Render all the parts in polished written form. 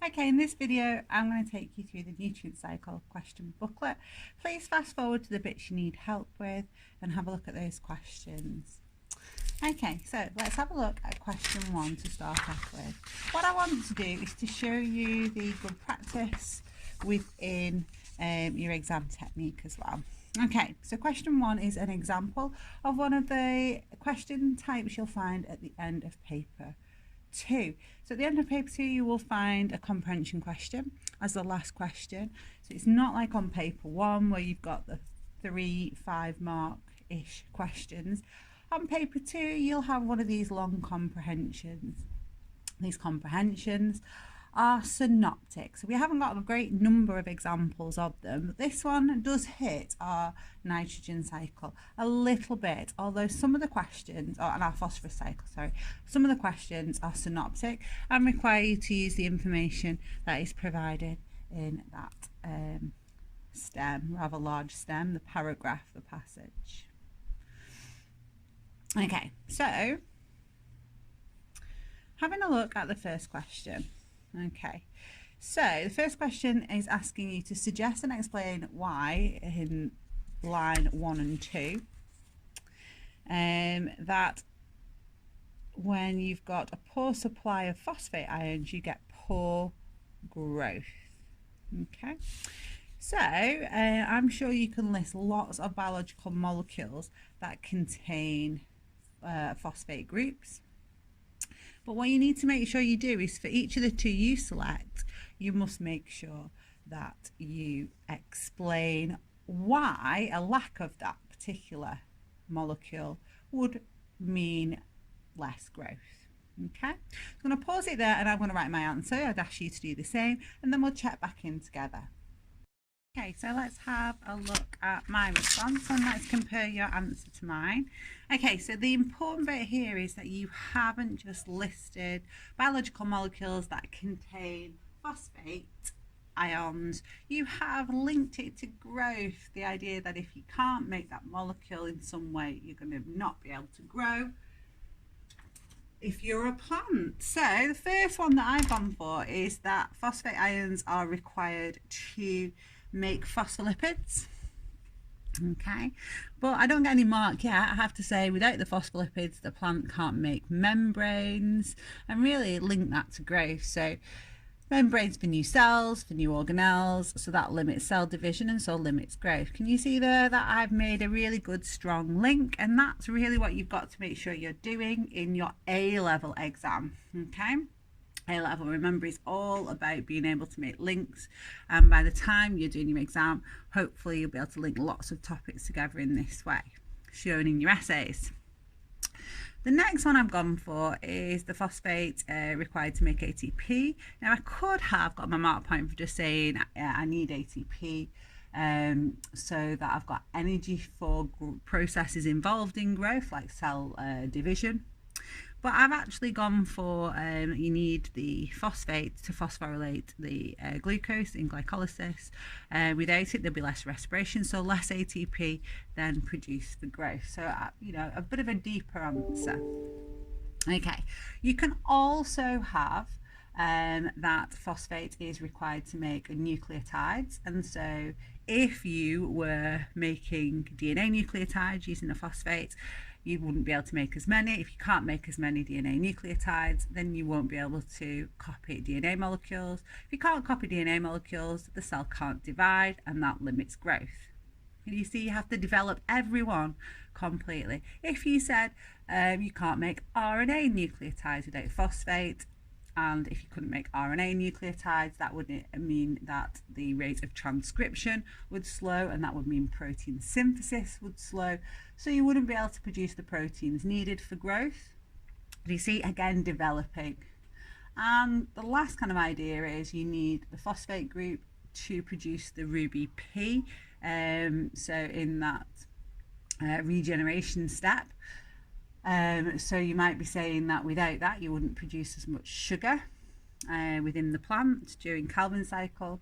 Okay, in this video, I'm going to take you through the nutrient cycle question booklet. Please fast forward to the bits you need help with and have a look at those questions. Okay, so let's have a look at question 1 to start off with. What I want to do is to show you the good practice within your exam technique as well. Okay, so question 1 is an example of one of the question types you'll find at the end of paper 2. So at the end of paper 2 you will find a comprehension question as the last question. So it's not like on paper 1 where you've got the 3-5 mark-ish questions. On paper 2 you'll have one of these long comprehensions. These comprehensions are synoptic. So we haven't got a great number of examples of them, but this one does hit our nitrogen cycle a little bit, although some of the questions, and our phosphorus cycle, sorry, some of the questions are synoptic and require you to use the information that is provided in that stem, rather large stem, the paragraph, the passage. Okay, so having a look at the first question. Okay, so the first question is asking you to suggest and explain why in line 1 and 2 that when you've got a poor supply of phosphate ions you get poor growth. Okay, so I'm sure you can list lots of biological molecules that contain phosphate groups. But what you need to make sure you do is for each of the 2 you select, you must make sure that you explain why a lack of that particular molecule would mean less growth. Okay, I'm going to pause it there and I'm going to write my answer. I'd ask you to do the same and then we'll check back in together. Okay, so let's have a look at my response and let's compare your answer to mine. Okay, so the important bit here is that you haven't just listed biological molecules that contain phosphate ions. You have linked it to growth, the idea that if you can't make that molecule in some way, you're going to not be able to grow if you're a plant. So the first one that I've gone for is that phosphate ions are required to make phospholipids. Okay, but I don't get any mark yet. I have to say without the phospholipids the plant can't make membranes and really link that to growth. So membranes for new cells, for new organelles, so that limits cell division and so limits growth. Can you see there that I've made a really good strong link, and that's really what you've got to make sure you're doing in your A-level exam. Okay, A-level, remember, is all about being able to make links, and by the time you're doing your exam, hopefully you'll be able to link lots of topics together in this way, shown in your essays. The next one I've gone for is the phosphate required to make ATP. Now I could have got my mark point for just saying I need ATP so that I've got energy for processes involved in growth like cell division. But I've actually gone for you need the phosphate to phosphorylate the glucose in glycolysis. Without it, there'll be less respiration, so less ATP then produced for growth. So, you know, a bit of a deeper answer. Okay, you can also have that phosphate is required to make nucleotides, and so if you were making DNA nucleotides using a phosphate, you wouldn't be able to make as many. If you can't make as many DNA nucleotides, then you won't be able to copy DNA molecules. If you can't copy DNA molecules, the cell can't divide, and that limits growth. And you see, you have to develop every one completely. If you said you can't make RNA nucleotides without phosphate, and if you couldn't make RNA nucleotides, that would mean that the rate of transcription would slow, and that would mean protein synthesis would slow, so you wouldn't be able to produce the proteins needed for growth. You see, again, developing. And the last kind of idea is you need the phosphate group to produce the Ruby P, so in that regeneration step. So you might be saying that without that you wouldn't produce as much sugar within the plant during Calvin cycle,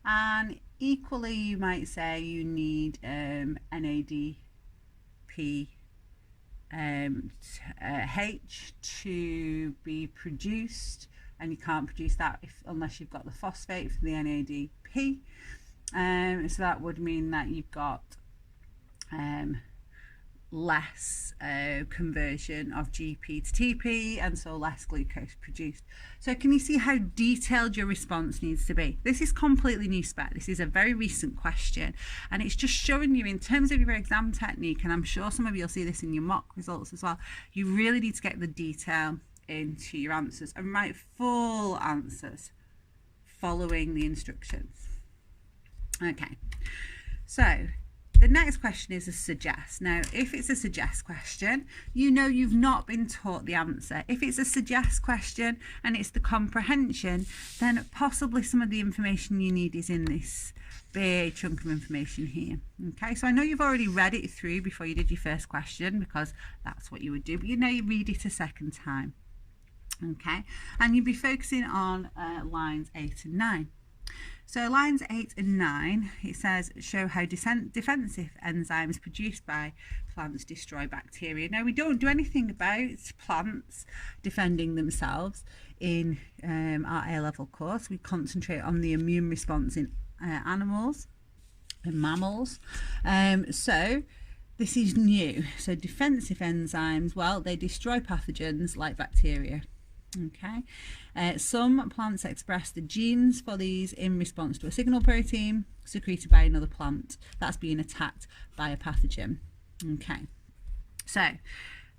and equally you might say you need NADP H to be produced and you can't produce that unless you've got the phosphate for the NADP. So that would mean that you've got less conversion of GP to TP, and so less glucose produced. So can you see how detailed your response needs to be? This is completely new spec. This is a very recent question, and it's just showing you in terms of your exam technique, and I'm sure some of you will see this in your mock results as well, you really need to get the detail into your answers and write full answers following the instructions. Okay, so the next question is a suggest. Now, if it's a suggest question, you know you've not been taught the answer. If it's a suggest question and it's the comprehension, then possibly some of the information you need is in this big chunk of information here. Okay, so I know you've already read it through before you did your first question, because that's what you would do, but you know you read it a second time. Okay, and you'd be focusing on lines 8 and 9. So lines 8 and 9, it says, show how defensive enzymes produced by plants destroy bacteria. Now, we don't do anything about plants defending themselves in our A-level course. We concentrate on the immune response in animals and mammals. So this is new. So defensive enzymes, well, they destroy pathogens like bacteria. Okay, some plants express the genes for these in response to a signal protein secreted by another plant that's being attacked by a pathogen. Okay, so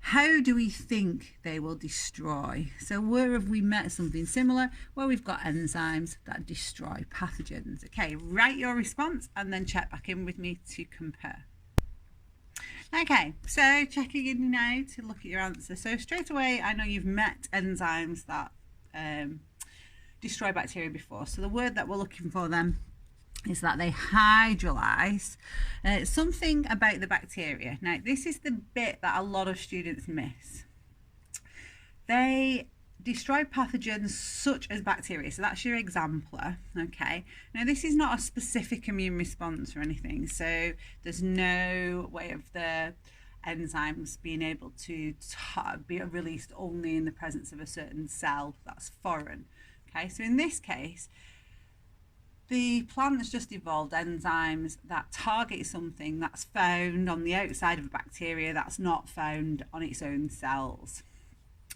how do we think they will destroy? So where have we met something similar? Well, we've got enzymes that destroy pathogens. Okay, write your response and then check back in with me to compare. Okay, so checking in now to look at your answer. So straight away, I know you've met enzymes that destroy bacteria before. So the word that we're looking for then is that they hydrolyze something about the bacteria. Now, this is the bit that a lot of students miss. They destroy pathogens such as bacteria. So that's your exemplar. Okay, now this is not a specific immune response or anything, so there's no way of the enzymes being able to be released only in the presence of a certain cell that's foreign. Okay, so in this case, the plant has just evolved enzymes that target something that's found on the outside of a bacteria that's not found on its own cells.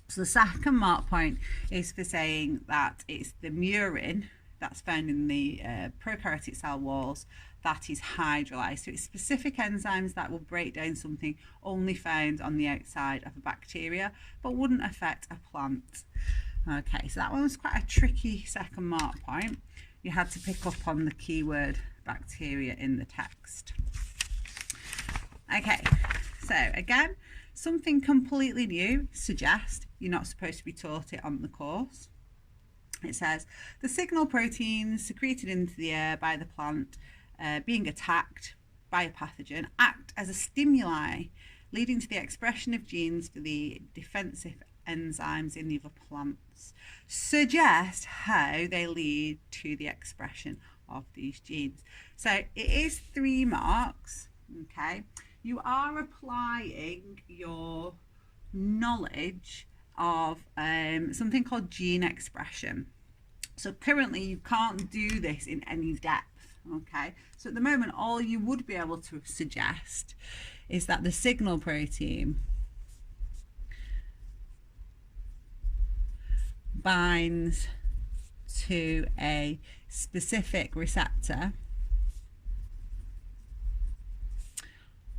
So the second mark point is for saying that it's the murin that's found in the prokaryotic cell walls that is hydrolyzed. So it's specific enzymes that will break down something only found on the outside of a bacteria, but wouldn't affect a plant. Okay, so that one was quite a tricky second mark point. You had to pick up on the keyword bacteria in the text. Okay, so again, something completely new, suggest. You're not supposed to be taught it on the course. It says, the signal proteins secreted into the air by the plant being attacked by a pathogen act as a stimuli, leading to the expression of genes for the defensive enzymes in the other plants. Suggest how they lead to the expression of these genes. So it is 3 marks, okay? You are applying your knowledge of something called gene expression. So currently you can't do this in any depth, okay? So at the moment, all you would be able to suggest is that the signal protein binds to a specific receptor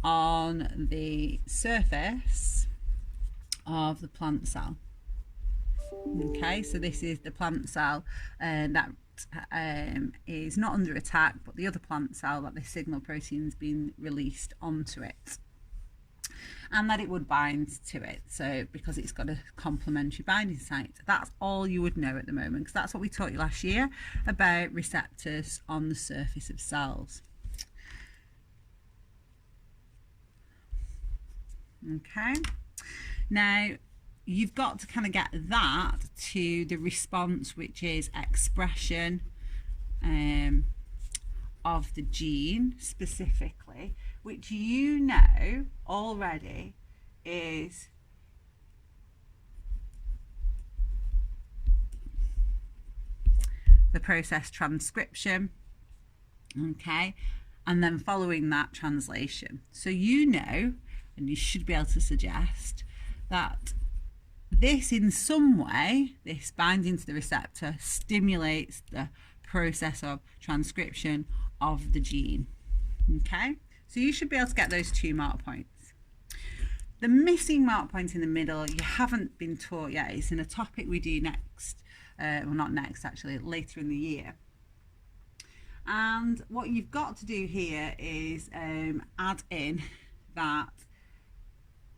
on the surface of the plant cell. Okay, so this is the plant cell that is not under attack, but the other plant cell that the signal protein is being released onto it, and that it would bind to it. So because it's got a complementary binding site, that's all you would know at the moment, because that's what we taught you last year about receptors on the surface of cells. Okay, now you've got to kind of get that to the response, which is expression of the gene specifically, which you know already is the process transcription, okay, and then following that translation. So you know, and you should be able to suggest that this in some way, this binding to the receptor stimulates the process of transcription of the gene. Okay, so you should be able to get those 2 mark points. The missing mark point in the middle, you haven't been taught yet. It's in a topic we do next, well not next actually, later in the year. And what you've got to do here is add in that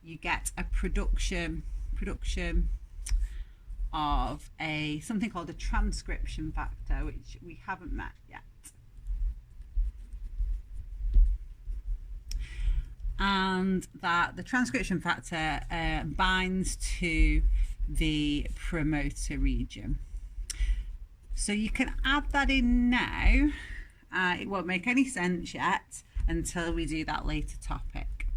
you get a production of something called a transcription factor, which we haven't met yet. And that the transcription factor binds to the promoter region. So you can add that in now. It won't make any sense yet until we do that later topic.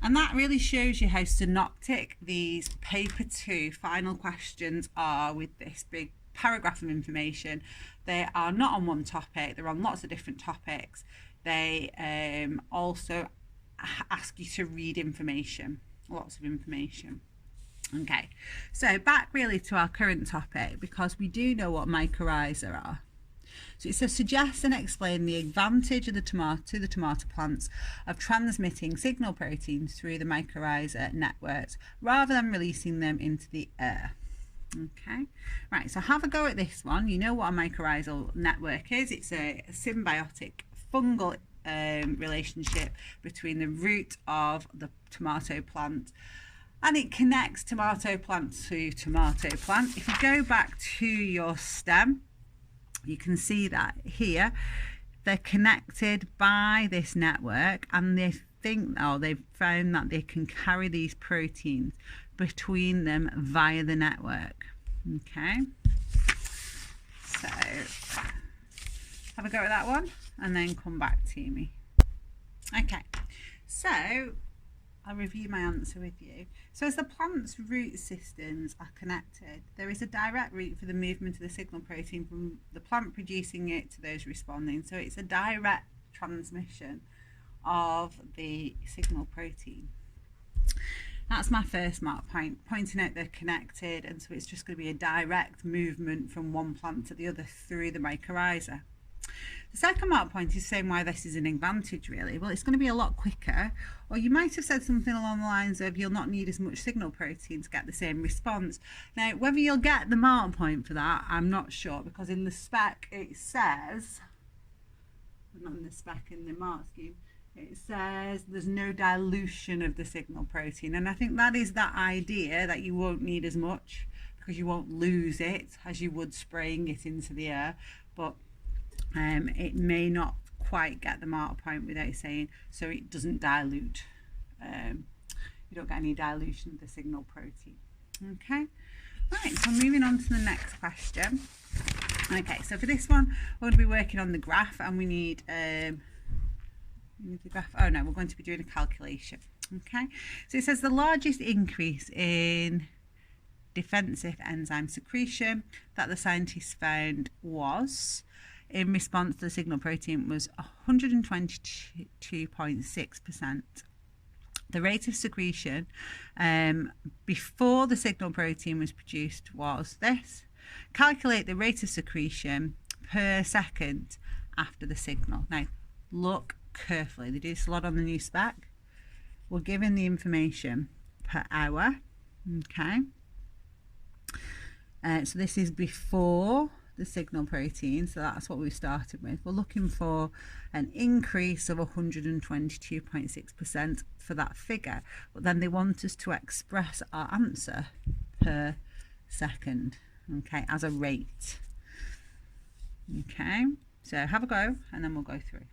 And that really shows you how synoptic these paper 2 final questions are with this big paragraph of information. They are not on one topic, they're on lots of different topics. They also ask you to read information, lots of information. Okay, so back really to our current topic, because we do know what mycorrhiza are. So it says, suggest and explain the advantage of the tomato plants of transmitting signal proteins through the mycorrhiza networks rather than releasing them into the air. Okay, right, so have a go at this one. You know what a mycorrhizal network is. It's a symbiotic fungal relationship between the root of the tomato plant, and it connects tomato plant to tomato plant. If you go back to your stem, you can see that here they're connected by this network, and they've found that they can carry these proteins between them via the network. Okay, so have a go at that one and then come back to me. Okay, so I'll review my answer with you. So as the plant's root systems are connected, there is a direct route for the movement of the signal protein from the plant producing it to those responding. So it's a direct transmission of the signal protein. That's my first mark point, pointing out they're connected, and so it's just going to be a direct movement from one plant to the other through the mycorrhiza. The second mark point is saying why this is an advantage really. Well, it's going to be a lot quicker, or you might have said something along the lines of you'll not need as much signal protein to get the same response. Now, whether you'll get the mark point for that, I'm not sure, because in the spec it says, not in the spec, in the mark scheme, it says there's no dilution of the signal protein, and I think that is that idea that you won't need as much because you won't lose it as you would spraying it into the air, but it may not quite get the mark point without saying, so it doesn't dilute. You don't get any dilution of the signal protein. Okay, right, so moving on to the next question. Okay, so for this one, we're going to be working on the graph, and we need the graph. Oh no, we're going to be doing a calculation. Okay, so it says the largest increase in defensive enzyme secretion that the scientists found was, in response to the signal protein, was 122.6%. The rate of secretion before the signal protein was produced was this. Calculate the rate of secretion per second after the signal. Now, look carefully. They do this a lot on the new spec. We're given the information per hour. Okay. So this is before the signal protein, so that's what we started with. We're looking for an increase of 122.6% for that figure, but then they want us to express our answer per second, okay, as a rate. Okay, so have a go and then we'll go through.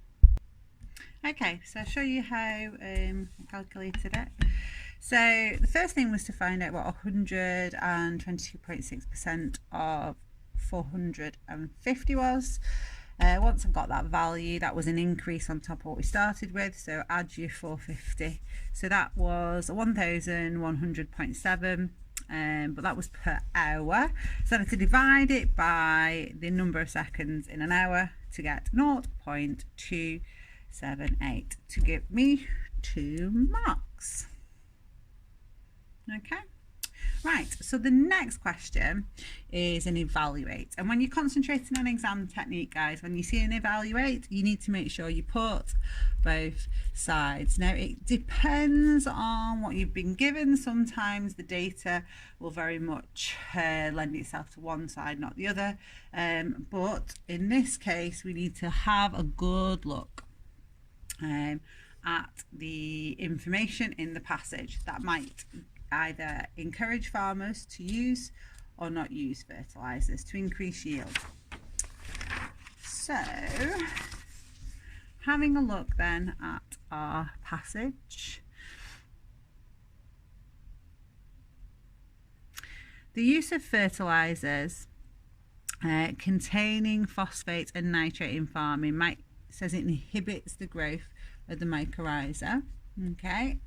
Okay, so I'll show you how I calculated it. So the first thing was to find out what 122.6% of 450 was. Once I've got that value, that was an increase on top of what we started with, so add your 450. So that was 1100.7, but that was per hour. So I had to divide it by the number of seconds in an hour to get 0.278 to give me 2 marks. Okay. Right, so the next question is an evaluate. And when you're concentrating on exam technique, guys, when you see an evaluate, you need to make sure you put both sides. Now, it depends on what you've been given. Sometimes the data will very much lend itself to one side, not the other. But in this case, we need to have a good look at the information in the passage that might either encourage farmers to use or not use fertilizers to increase yield. So, having a look then at our passage. The use of fertilizers containing phosphate and nitrate in farming says it inhibits the growth of the mycorrhiza. Okay.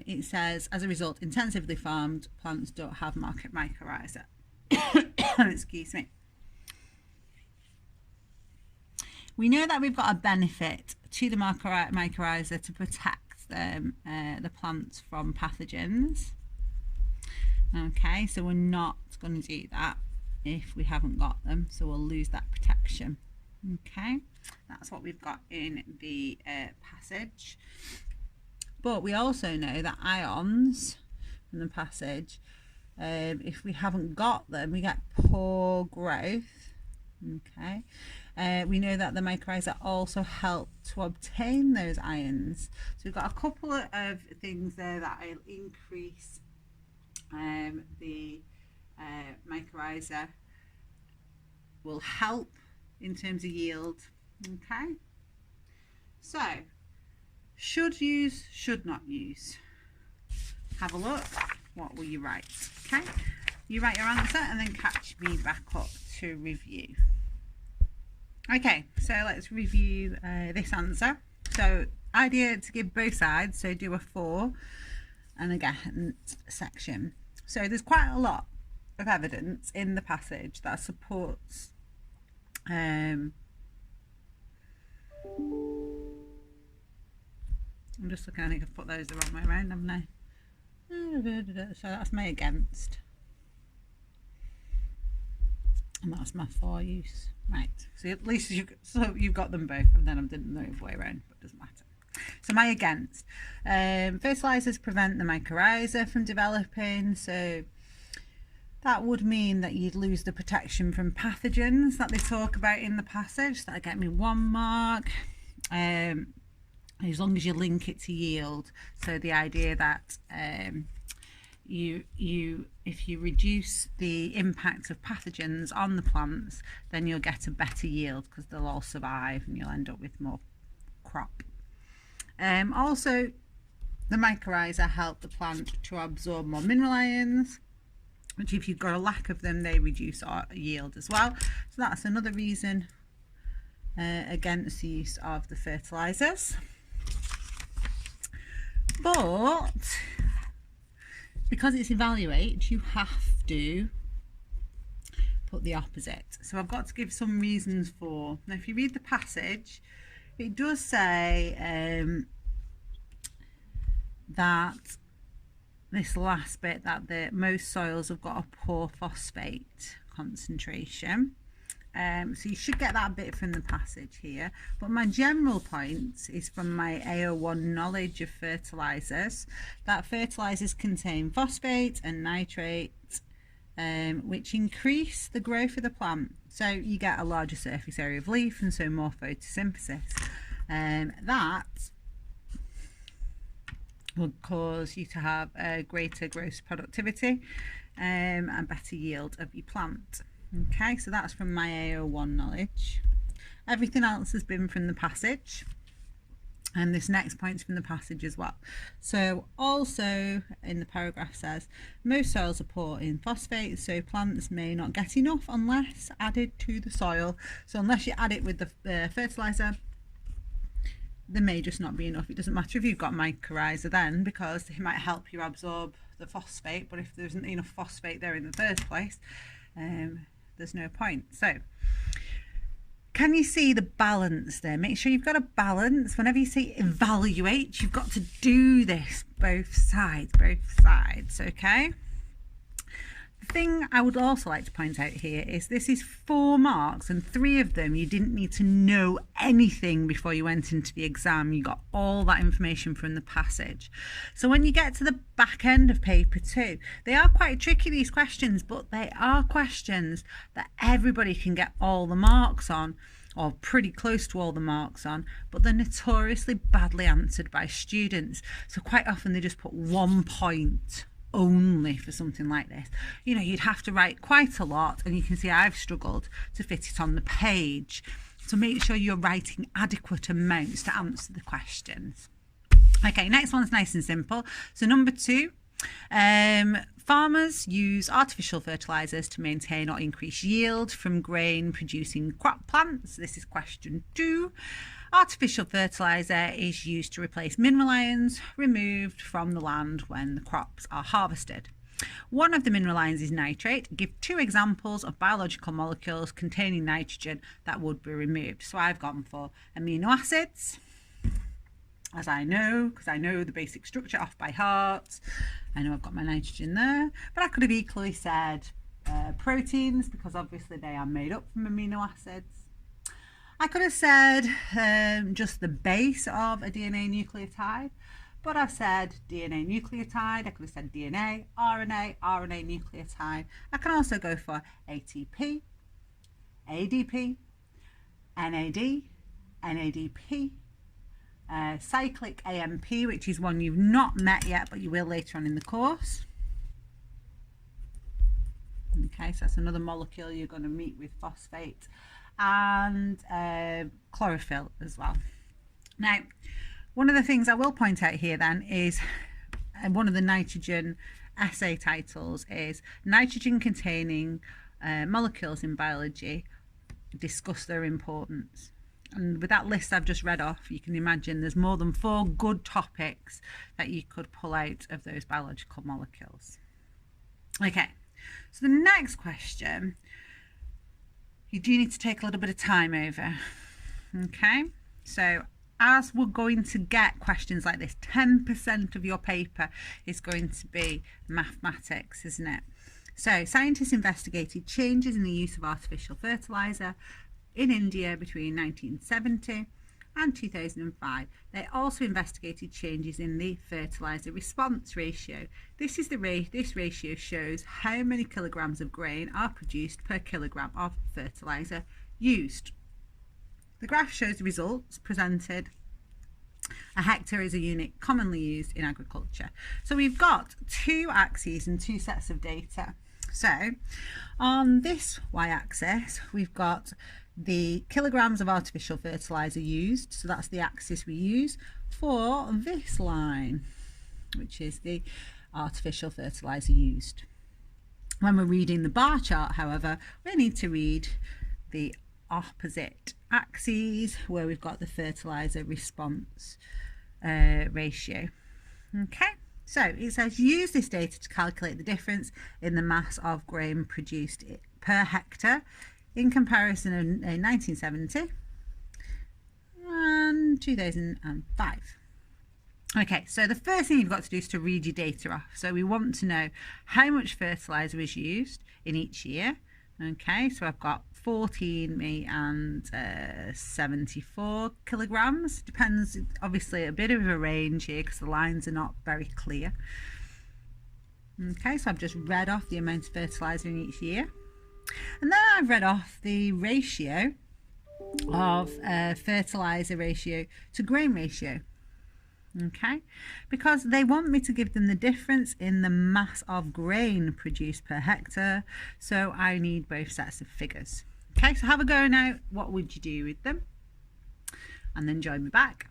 It says, as a result, intensively farmed plants don't have mycorrhiza. Excuse me. We know that we've got a benefit to the mycorrhiza to protect the plants from pathogens. Okay, so we're not going to do that if we haven't got them, so we'll lose that protection. Okay, that's what we've got in the passage. But we also know that ions from the passage, if we haven't got them, we get poor growth. Okay, we know that the mycorrhiza also help to obtain those ions. So we've got a couple of things there that will increase the mycorrhiza, will help in terms of yield. Okay, so should use, should not use. Have a look. What will you write? Okay, you write your answer and then catch me back up to review. Okay, so let's review this answer. So idea to give both sides, so do a for and against section. So there's quite a lot of evidence in the passage that supports I'm just looking, I think I've put those the wrong way around, haven't I? So that's my against. And that's my for use. Right, so at least you've got them both, and then I didn't know the way around, but it doesn't matter. So my against. Fertilizers prevent the mycorrhiza from developing, so that would mean that you'd lose the protection from pathogens that they talk about in the passage. That'll get me 1 mark. As long as you link it to yield. So the idea that if you reduce the impact of pathogens on the plants, then you'll get a better yield because they'll all survive and you'll end up with more crop. Also, the mycorrhiza help the plant to absorb more mineral ions, which if you've got a lack of them, they reduce our yield as well. So that's another reason against the use of the fertilizers. But because it's evaluate, you have to put the opposite. So I've got to give some reasons for. Now, if you read the passage, it does say that this last bit, that most soils have got a poor phosphate concentration. So you should get that bit from the passage here, but my general point is from my AO1 knowledge of fertilizers, that fertilizers contain phosphate and nitrate, which increase the growth of the plant, so you get a larger surface area of leaf and so more photosynthesis. That will cause you to have a greater gross productivity and better yield of your plant. Okay, so that's from my AO1 knowledge. Everything else has been from the passage, and this next point's from the passage as well. So also in the paragraph says most soils are poor in phosphate, so plants may not get enough unless added to the soil. So unless you add it with the fertilizer, there may just not be enough. It doesn't matter if you've got mycorrhiza then, because it might help you absorb the phosphate, but if there isn't enough phosphate there in the first place, there's no point. So can you see the balance there? Make sure you've got a balance. Whenever you say evaluate, you've got to do this both sides, okay? The thing I would also like to point out here is this is 4 marks, and 3 of them you didn't need to know anything before you went into the exam. You got all that information from the passage. So when you get to the back end of paper 2, they are quite tricky, these questions, but they are questions that everybody can get all the marks on, or pretty close to all the marks on, but they're notoriously badly answered by students. So quite often they just put 1 point only for something like this. You know, you'd have to write quite a lot, and you can see I've struggled to fit it on the page. So make sure you're writing adequate amounts to answer the questions. Okay, next one's nice and simple. So number 2, farmers use artificial fertilizers to maintain or increase yield from grain producing crop plants. This is question 2. Artificial fertilizer is used to replace mineral ions removed from the land when the crops are harvested. One of the mineral ions is nitrate. Give 2 examples of biological molecules containing nitrogen that would be removed. So I've gone for amino acids, as I know, because I know the basic structure off by heart. I know I've got my nitrogen there, but I could have equally said proteins, because obviously they are made up from amino acids. I could have said just the base of a DNA nucleotide, but I've said DNA nucleotide. I could have said DNA, RNA, RNA nucleotide. I can also go for ATP, ADP, NAD, NADP, cyclic AMP, which is one you've not met yet, but you will later on in the course. Okay, so that's another molecule you're going to meet with phosphate, and chlorophyll as well. Now, one of the things I will point out here then is one of the nitrogen essay titles is nitrogen containing molecules in biology, discuss their importance. And with that list I've just read off, you can imagine there's more than 4 good topics that you could pull out of those biological molecules. Okay, so the next question, you do need to take a little bit of time over. Okay, so as we're going to get questions like this, 10% of your paper is going to be mathematics, isn't it? So scientists investigated changes in the use of artificial fertilizer in India between 1970 and 2005. They also investigated changes in the fertilizer response ratio. This ratio shows how many kilograms of grain are produced per kilogram of fertilizer used. The graph shows the results presented. A hectare is a unit commonly used in agriculture. So we've got 2 axes and 2 sets of data. So on this y-axis, we've got the kilograms of artificial fertilizer used. So that's the axis we use for this line, which is the artificial fertilizer used. When we're reading the bar chart, however, we need to read the opposite axes where we've got the fertilizer response ratio. Okay, so it says use this data to calculate the difference in the mass of grain produced per hectare in comparison in 1970 and 2005. Okay, so the first thing you've got to do is to read your data off. So we want to know how much fertilizer is used in each year. Okay, so I've got 14 me and 74 kilograms. Depends, obviously a bit of a range here because the lines are not very clear. Okay, so I've just read off the amount of fertilizer in each year. And then I've read off the ratio of fertilizer ratio to grain ratio. Okay, because they want me to give them the difference in the mass of grain produced per hectare, so I need both sets of figures. Okay, so have a go now. What would you do with them? And then join me back.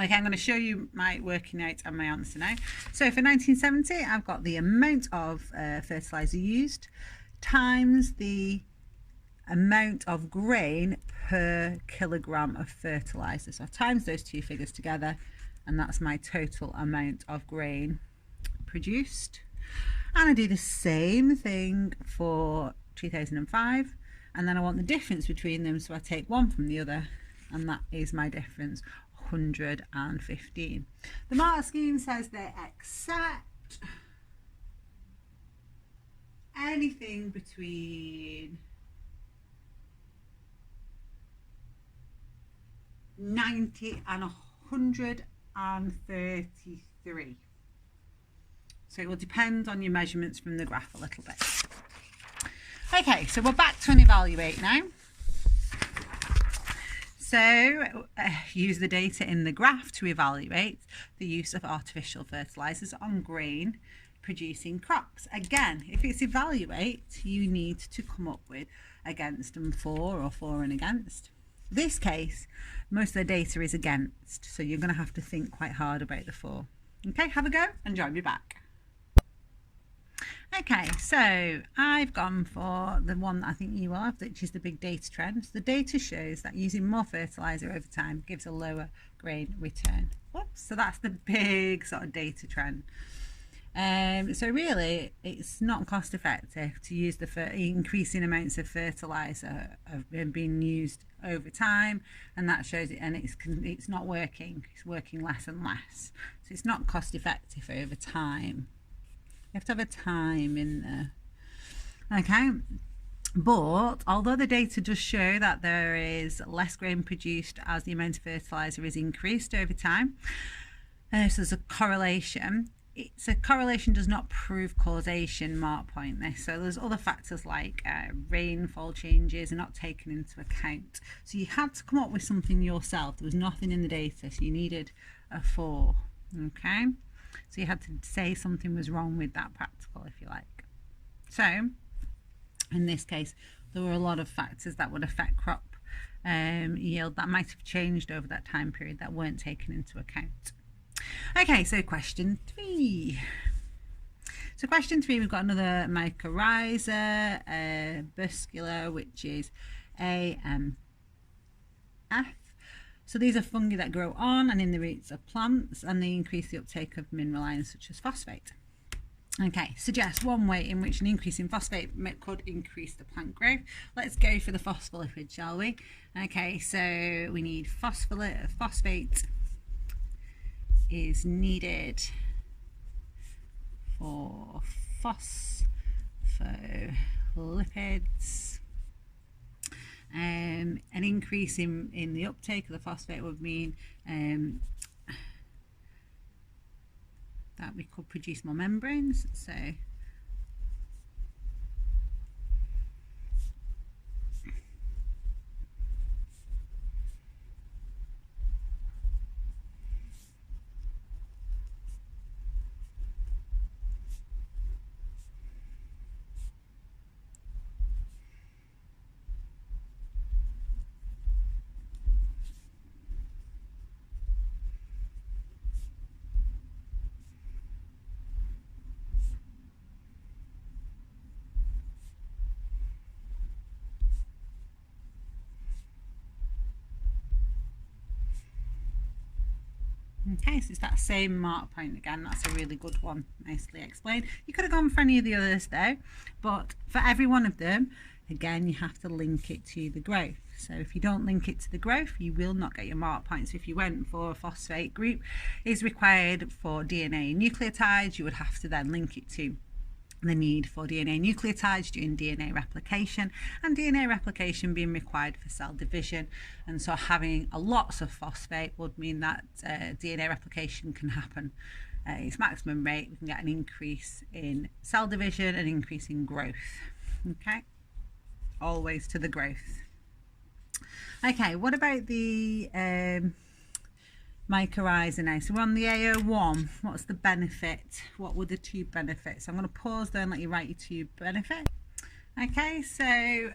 Okay, I'm going to show you my working out and my answer now. So for 1970, I've got the amount of fertilizer used times the amount of grain per kilogram of fertilizer. So I times those two figures together, and that's my total amount of grain produced. And I do the same thing for 2005, and then I want the difference between them, so I take one from the other, and that is my difference, 115. The mark scheme says they accept anything between 90 and 133. So it will depend on your measurements from the graph a little bit. Okay, so we're back to an evaluate now. So use the data in the graph to evaluate the use of artificial fertilizers on grain producing crops. Again, if it's evaluate, you need to come up with against and for, or for and against. This case, most of the data is against, so you're going to have to think quite hard about the for. Okay, have a go and join me back. Okay, so I've gone for the one that I think you are, which is the big data trend. So the data shows that using more fertilizer over time gives a lower grain return. Whoops, so that's the big sort of data trend. So really, it's not cost effective to use the increasing amounts of fertilizer have been used over time, and that shows it. And it's not working. It's working less and less. So it's not cost effective over time. You have to have a time in there. Okay, but although the data does show that there is less grain produced as the amount of fertilizer is increased over time, so there's a correlation. It's a correlation does not prove causation, mark point this. So there's other factors like rainfall changes are not taken into account. So you had to come up with something yourself. There was nothing in the data, so you needed a for. Okay, so you had to say something was wrong with that practical, if you like. So in this case, there were a lot of factors that would affect crop yield that might have changed over that time period that weren't taken into account. Okay, so question 3. So question 3, we've got another mycorrhiza, Bursula, which is AMF. So these are fungi that grow on and in the roots of plants, and they increase the uptake of mineral ions such as phosphate. Okay, suggest one way in which an increase in phosphate could increase the plant growth. Let's go for the phospholipid, shall we? Okay, so we need phosphate is needed for phospholipids. An increase in the uptake of the phosphate would mean that we could produce more membranes. So okay, so it's that same mark point again. That's a really good one, nicely explained. You could have gone for any of the others though, but for every one of them, again, you have to link it to the growth. So if you don't link it to the growth, you will not get your mark points. If you went for a phosphate group is required for DNA nucleotides, you would have to then link it to the need for DNA nucleotides during DNA replication, and DNA replication being required for cell division. And so having a lots of phosphate would mean that DNA replication can happen at its maximum rate. We can get an increase in cell division, an increase in growth. Okay, always to the growth. Okay, what about the mycorrhiza now? So we're on the AO1. What's the benefit? What were the two benefits? I'm going to pause there and let you write your two benefits. Okay, so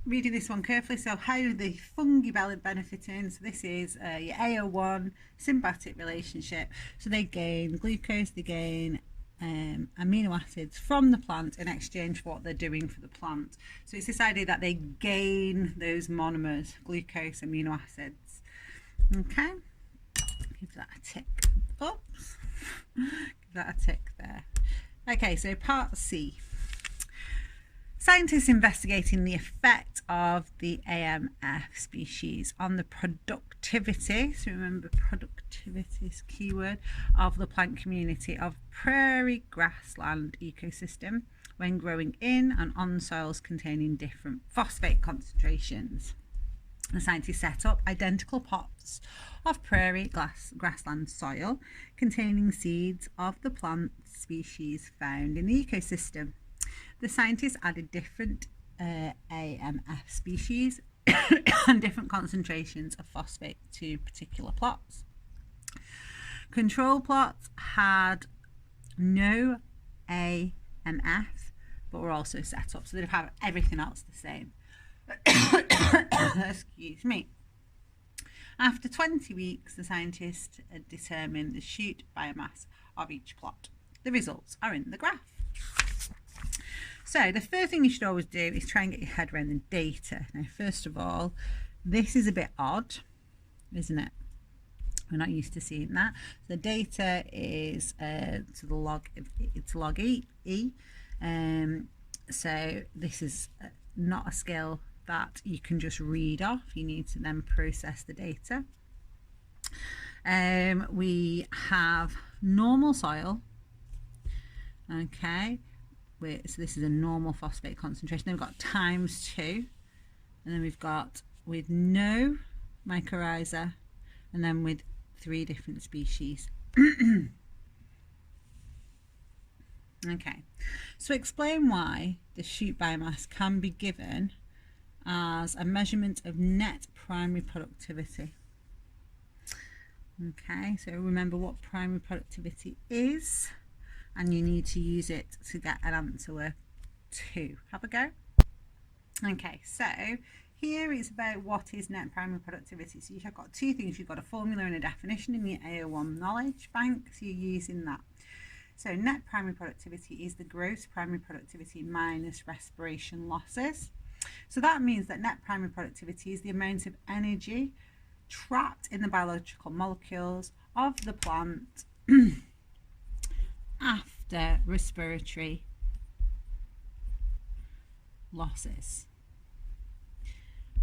reading this one carefully. So how the fungi benefit in? So this is your AO1 symbiotic relationship. So they gain glucose, they gain amino acids from the plant in exchange for what they're doing for the plant. So it's this idea that they gain those monomers, glucose, amino acids. Okay, give that a tick. Oops, give that a tick there. Okay, so part C. Scientists investigating the effect of the AMF species on the productivity, so remember productivity is keyword, of the plant community of prairie grassland ecosystem when growing in and on soils containing different phosphate concentrations. The scientists set up identical pots of prairie grassland soil containing seeds of the plant species found in the ecosystem. The scientists added different AMF species and different concentrations of phosphate to particular plots. Control plots had no AMF, but were also set up, so they'd have everything else the same. Excuse me. After 20 weeks, the scientists determined the shoot biomass of each plot. The results are in the graph. So the first thing you should always do is try and get your head around the data. Now, first of all, this is a bit odd, isn't it? We're not used to seeing that. The data is to the log. It's log E. So this is not a scale that you can just read off. You need to then process the data. We have normal soil. Okay. So this is a normal phosphate concentration. Then we've got ×2, and then we've got with no mycorrhiza, and then with 3 different species. Okay, so explain why the shoot biomass can be given as a measurement of net primary productivity. Okay, so remember what primary productivity is, and you need to use it to get an answer worth 2. Have a go. Okay, so here it's about what is net primary productivity. So you've got 2 things. You've got a formula and a definition in your AO1 knowledge bank, so you're using that. So net primary productivity is the gross primary productivity minus respiration losses. So that means that net primary productivity is the amount of energy trapped in the biological molecules of the plant after respiratory losses.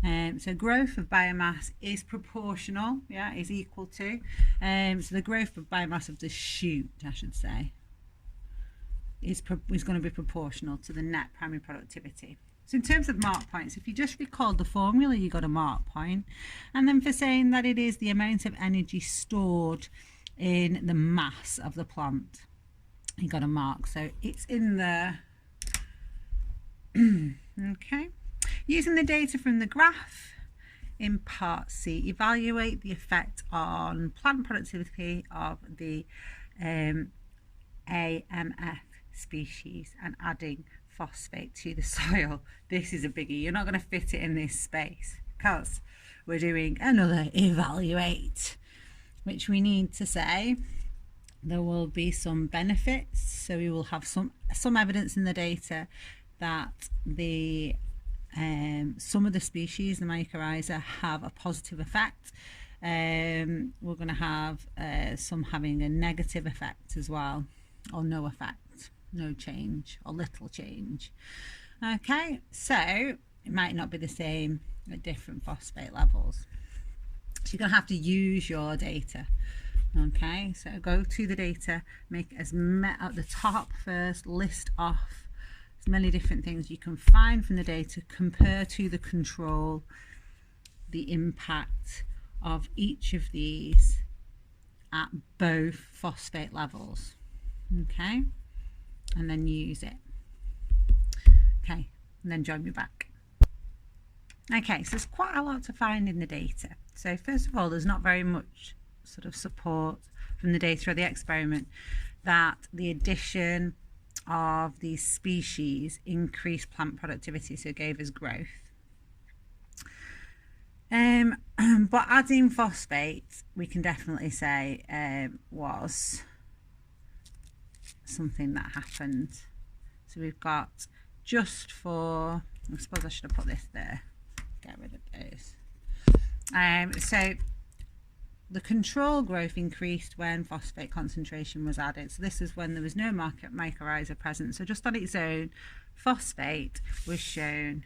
So growth of biomass is proportional, is equal to, so the growth of biomass of the shoot, I should say, is going to be proportional to the net primary productivity. So in terms of mark points, if you just recalled the formula, you got a mark point. And then for saying that it is the amount of energy stored in the mass of the plant, you got a mark. So it's in there. Okay. Using the data from the graph in part C, evaluate the effect on plant productivity of the AMF species and adding phosphate to the soil. This is a biggie. You're not going to fit it in this space because we're doing another evaluate, which we need to say there will be some benefits. So we will have some evidence in the data that the some of the species, the mycorrhiza, have a positive effect. We're going to have some having a negative effect as well, or no effect, no change, or little change. Okay, so it might not be the same at different phosphate levels. So you're going to have to use your data. Okay, so go to the data, make as at the top first, list off as many different things you can find from the data, compare to the control, the impact of each of these at both phosphate levels. Okay, and then use it. Okay, and then join me back. Okay, so there's quite a lot to find in the data. So first of all, there's not very much sort of support from the data or the experiment that the addition of these species increased plant productivity, so it gave us growth. But adding phosphate, we can definitely say was something that happened. So we've got just for, I suppose I should have put this there, get rid of those. So the control growth increased when phosphate concentration was added. So this is when there was no mycorrhiza present. So just on its own, phosphate was shown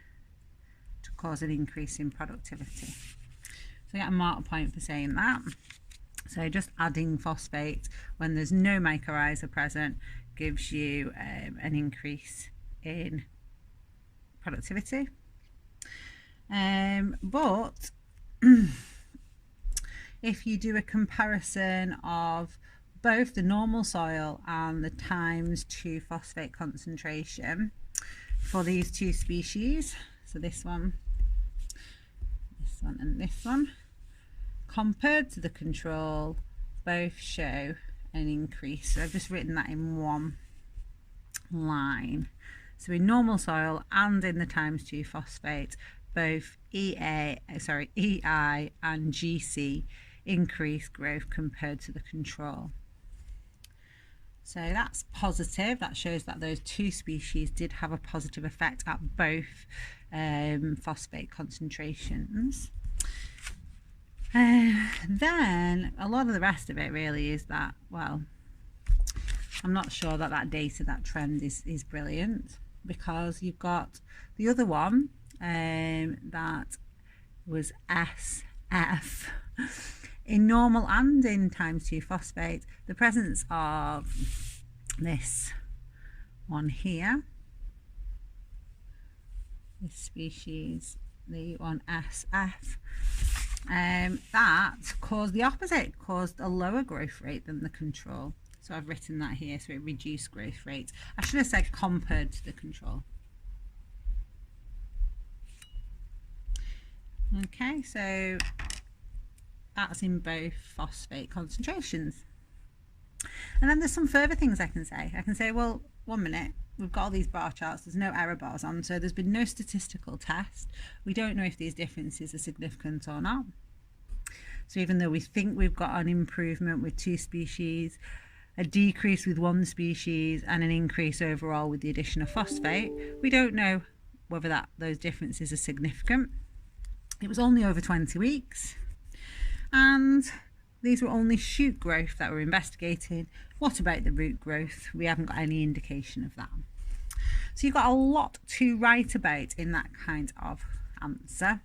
to cause an increase in productivity. So I get a mark point for saying that. So just adding phosphate when there's no mycorrhiza present gives you an increase in productivity. But if you do a comparison of both the normal soil and the ×2 phosphate concentration for these two species, so this one and this one, compared to the control, both show an increase. So I've just written that in one line. So in normal soil and in the ×2 phosphate, both EI and GC increase growth compared to the control. So that's positive. That shows that those two species did have a positive effect at both phosphate concentrations. Then a lot of the rest of it really is that, well, I'm not sure that data, that trend is brilliant, because you've got the other one that was SF. In normal and in ×2 phosphate, the presence of this one here, this species, the one SF, that caused the opposite, caused a lower growth rate than the control. So I've written that here, so it reduced growth rate. I should have said compared to the control. Okay, so that's in both phosphate concentrations. And then there's some further things I can say. I can say, well, 1 minute, we've got all these bar charts, there's no error bars on, so there's been no statistical test. We don't know if these differences are significant or not. So even though we think we've got an improvement with two species, a decrease with one species, and an increase overall with the addition of phosphate, we don't know whether those differences are significant. It was only over 20 weeks. And these were only shoot growth that were investigated. What about the root growth? We haven't got any indication of that. So you've got a lot to write about in that kind of answer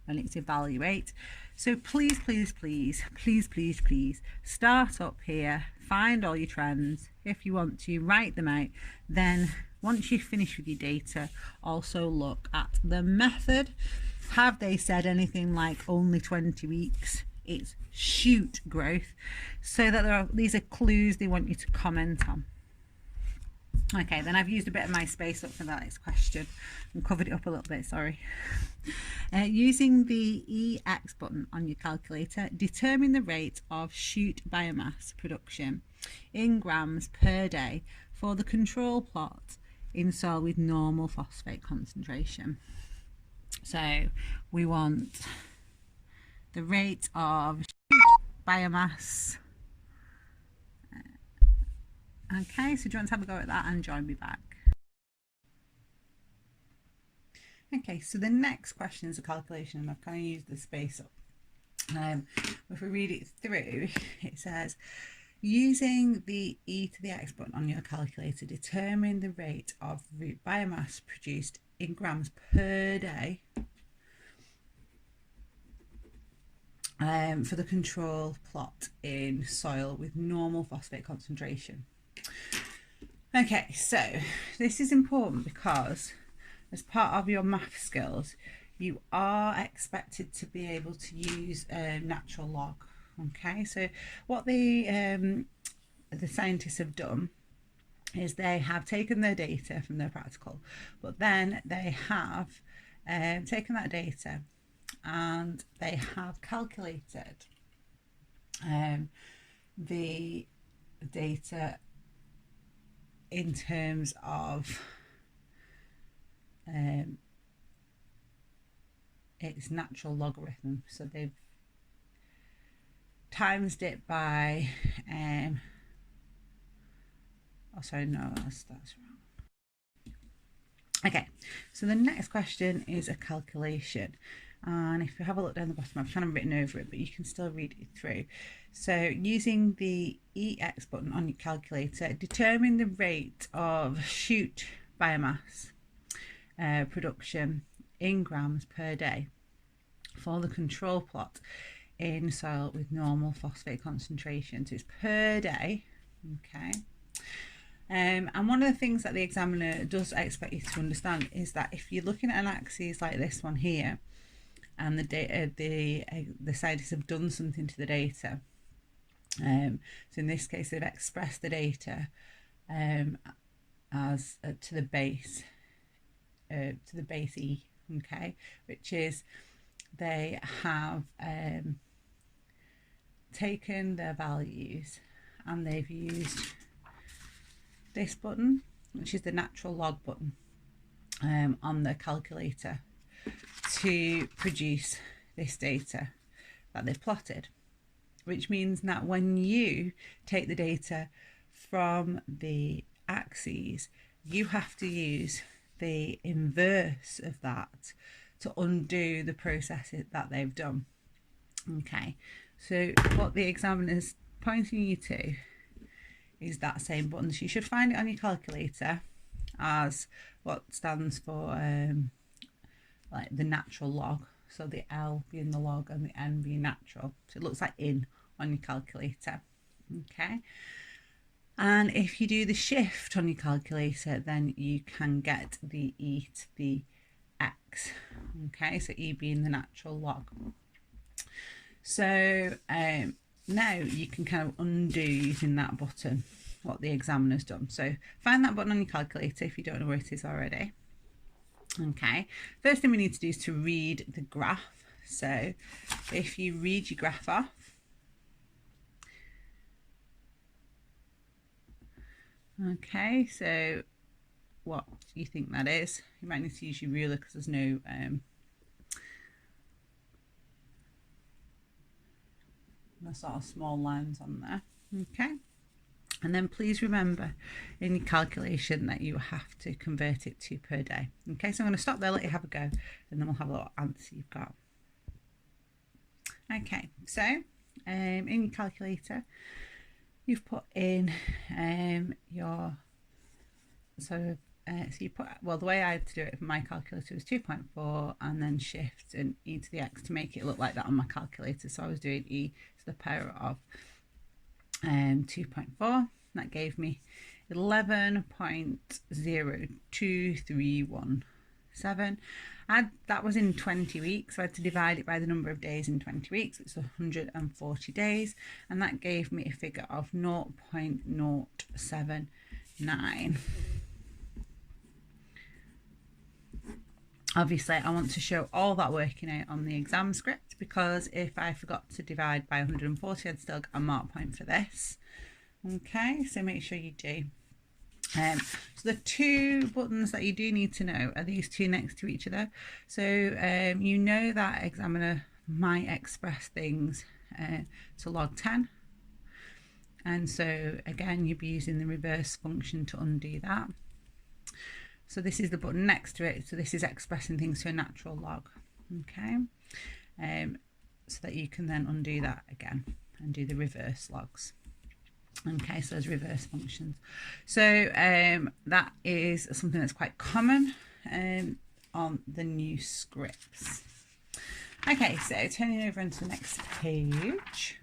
when it's evaluate. So please, please, please, please, please, please start up here, find all your trends. If you want to, write them out. Then once you finish with your data, also look at the method. Have they said anything like only 20 weeks? It's shoot growth, so that these are clues they want you to comment on. Okay, then I've used a bit of my space up for that next question and covered it up a little bit, sorry. Using the EX button on your calculator, determine the rate of shoot biomass production in grams per day for the control plot in soil with normal phosphate concentration. So we want the rate of biomass. Okay, so do you want to have a go at that and join me back? Okay, so the next question is a calculation, and I've kind of used the space up. If we read it through, it says, using the E to the X button on your calculator, determine the rate of root biomass produced in grams per day for the control plot in soil with normal phosphate concentration. Okay, so this is important because as part of your math skills, you are expected to be able to use a natural log. Okay, so what the scientists have done is they have taken their data from their practical, but then they have taken that data and they have calculated the data in terms of its natural logarithm. So they've timesed it by Oh, sorry, no, that's wrong. Okay, so the next question is a calculation. And if you have a look down the bottom, I've kind of written over it, but you can still read it through. So using the EX button on your calculator, determine the rate of shoot biomass production in grams per day for the control plot in soil with normal phosphate concentrations. It's per day, okay. And one of the things that the examiner does expect you to understand is that if you're looking at an axis like this one here, and the data, the scientists have done something to the data. So in this case, they've expressed the data as to the base E, okay, which is they have taken their values and they've used this button, which is the natural log button on the calculator, to produce this data that they've plotted, which means that when you take the data from the axes, you have to use the inverse of that to undo the process that they've done. Okay, so what the examiner's pointing you to is that same button. So you should find it on your calculator as what stands for like the natural log, so the L being the log and the N being natural, so it looks like in on your calculator, okay. And if you do the shift on your calculator, then you can get the E to the X, okay, so E being the natural log. So now you can kind of undo using that button what the examiner's done. So find that button on your calculator if you don't know where it is already. Okay, first thing we need to do is to read the graph. So if you read your graph off, okay, so what do you think that is? You might need to use your ruler because there's no sort of small lines on there, okay. And then please remember in your calculation that you have to convert it to per day. Okay, so I'm going to stop there, let you have a go, and then we'll have a little answer you've got. Okay, so in your calculator, you've put in your, so you put, well, the way I had to do it for my calculator was 2.4 and then shift and E to the X to make it look like that on my calculator. So I was doing E to the power of 2.4. That gave me 11.02317. That was in 20 weeks, so I had to divide it by the number of days in 20 weeks. It's 140 days, and that gave me a figure of 0.079. Obviously, I want to show all that working out on the exam script, because if I forgot to divide by 140, I'd still get a mark point for this. Okay, so make sure you do. So the two buttons that you do need to know are these two next to each other. So you know that examiner might express things to log 10. And so again, you'll be using the reverse function to undo that. So this is the button next to it. So this is expressing things to a natural log, okay? So that you can then undo that again and do the reverse logs. Okay, so there's reverse functions. So that is something that's quite common on the new scripts. Okay, so turning over into the next page.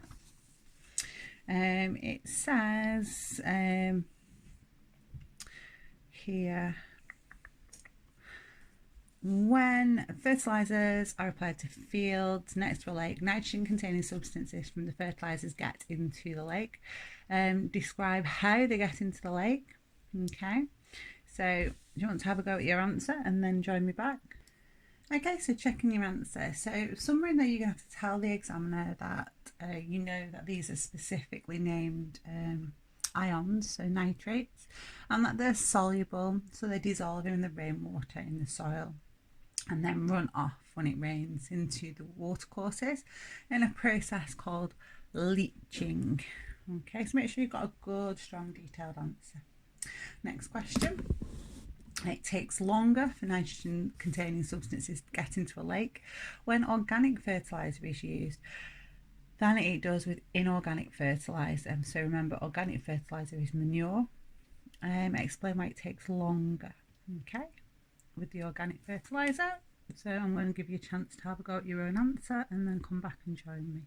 It says here, when fertilizers are applied to fields next to a lake, nitrogen containing substances from the fertilizers get into the lake. Describe how they get into the lake. Okay, so do you want to have a go at your answer and then join me back? Okay, so checking your answer. So somewhere in there you're going to have to tell the examiner that you know that these are specifically named ions, so nitrates, and that they're soluble, so they dissolve in the rainwater in the soil and then run off when it rains into the watercourses in a process called leaching. Okay, so make sure you've got a good, strong, detailed answer. Next question. It takes longer for nitrogen containing substances to get into a lake when organic fertiliser is used than it does with inorganic fertiliser. So remember, organic fertiliser is manure. Explain why it takes longer, okay, with the organic fertiliser. So I'm going to give you a chance to have a go at your own answer and then come back and join me.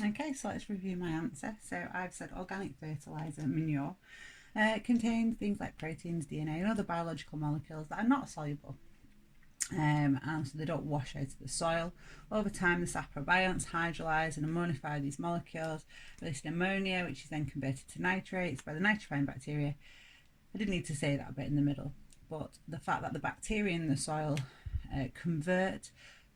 Okay, so let's review my answer. So I've said organic fertiliser, manure, contains things like proteins, DNA and other biological molecules that are not soluble. And so they don't wash out of the soil. Over time, the saprobionts hydrolyse and ammonify these molecules, releasing ammonia, which is then converted to nitrates by the nitrifying bacteria. I didn't need to say that bit in the middle, but the fact that the bacteria in the soil convert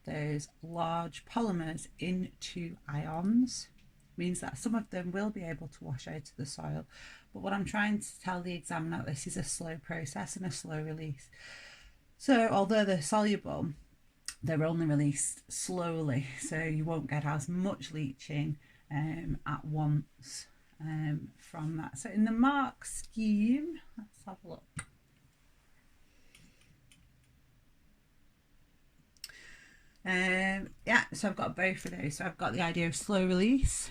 those large polymers into ions means that some of them will be able to wash out of the soil. But what I'm trying to tell the examiner, this is a slow process and a slow release. So although they're soluble, they're only released slowly, so you won't get as much leaching at once from that. So in the mark scheme, let's have a look. Yeah, so I've got both of those. So I've got the idea of slow release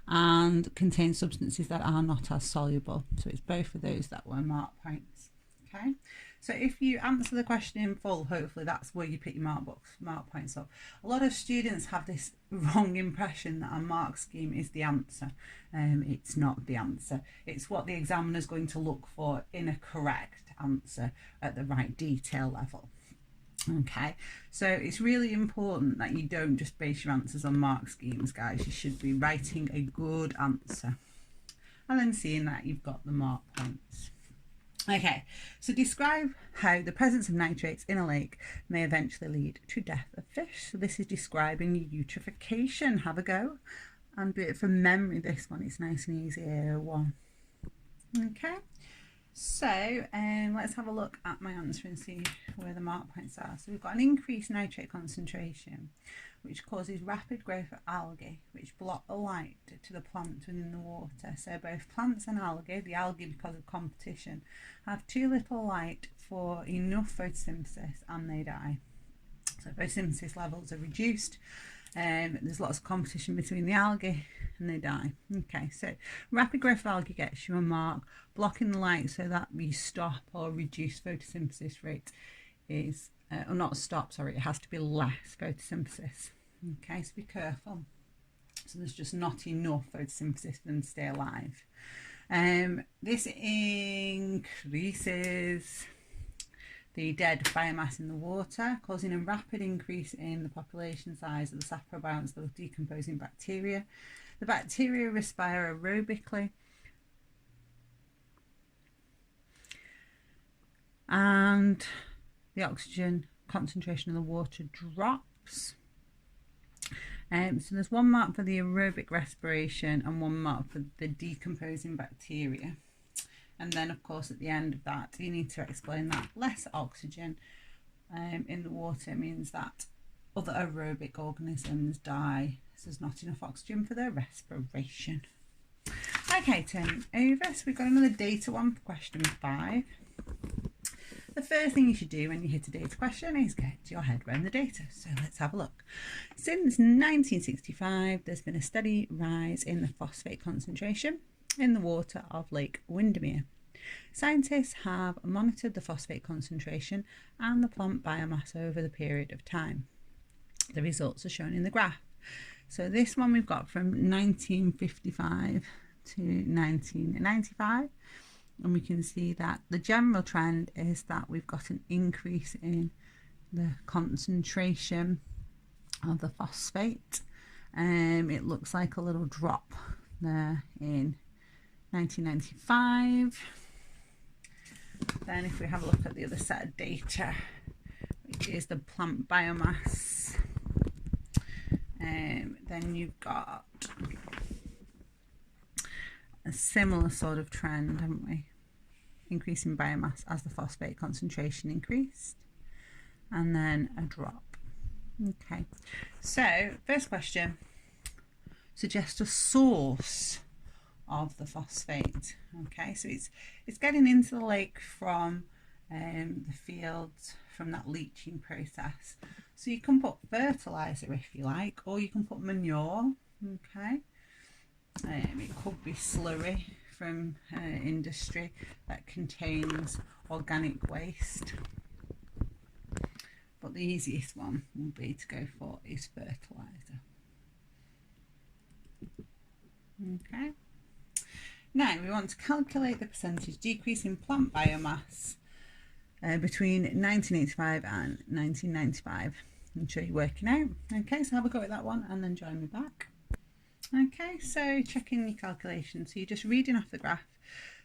and contain substances that are not as soluble. So it's both of those that were mark points. Okay, so if you answer the question in full, hopefully that's where you pick your mark points up. A lot of students have this wrong impression that a mark scheme is the answer. It's not the answer. It's what the examiner is going to look for in a correct answer at the right detail level. Okay, so it's really important that you don't just base your answers on mark schemes, guys. You should be writing a good answer and then seeing that you've got the mark points. Okay, so describe how the presence of nitrates in a lake may eventually lead to death of fish. So this is describing eutrophication. Have a go and do it from memory. This one, it's nice and easy, one. Okay, so let's have a look at my answer and see where the mark points are. So we've got an increased nitrate concentration, which causes rapid growth of algae, which block the light to the plants within the water. So both plants and algae, the algae because of competition, have too little light for enough photosynthesis and they die. So photosynthesis levels are reduced. There's lots of competition between the algae and they die. Okay, so rapid growth of algae gets you a mark. Blocking the light so that we stop or reduce photosynthesis rate is, or not stop, sorry, it has to be less photosynthesis. Okay, so be careful. So there's just not enough photosynthesis for them to stay alive. This increases the dead biomass in the water, causing a rapid increase in the population size of the saprobionts, those decomposing bacteria. The bacteria respire aerobically and the oxygen concentration of the water drops. So there's one mark for the aerobic respiration and one mark for the decomposing bacteria. And then, of course, at the end of that, you need to explain that less oxygen in the water means that other aerobic organisms die. So there's not enough oxygen for their respiration. Okay, turning over. So we've got another data one for question 5. The first thing you should do when you hit a data question is get your head around the data. So let's have a look. Since 1965, there's been a steady rise in the phosphate concentration in the water of Lake Windermere. Scientists have monitored the phosphate concentration and the plant biomass over the period of time. The results are shown in the graph. So this one we've got from 1955 to 1995, and we can see that the general trend is that we've got an increase in the concentration of the phosphate. It looks like a little drop there in 1995. Then if we have a look at the other set of data, which is the plant biomass, then you've got a similar sort of trend, haven't we? Increasing biomass as the phosphate concentration increased, and then a drop. Okay, so first question, suggest a source of the phosphate. Okay, so it's getting into the lake from the fields, from that leaching process. So you can put fertilizer if you like, or you can put manure. Okay, it could be slurry from industry that contains organic waste, but the easiest one will be to go for is fertilizer. Okay, now we want to calculate the percentage decrease in plant biomass between 1985 and 1995 and show you working out. Okay, so have a go at that one and then join me back. Okay, so checking your calculation. So you're just reading off the graph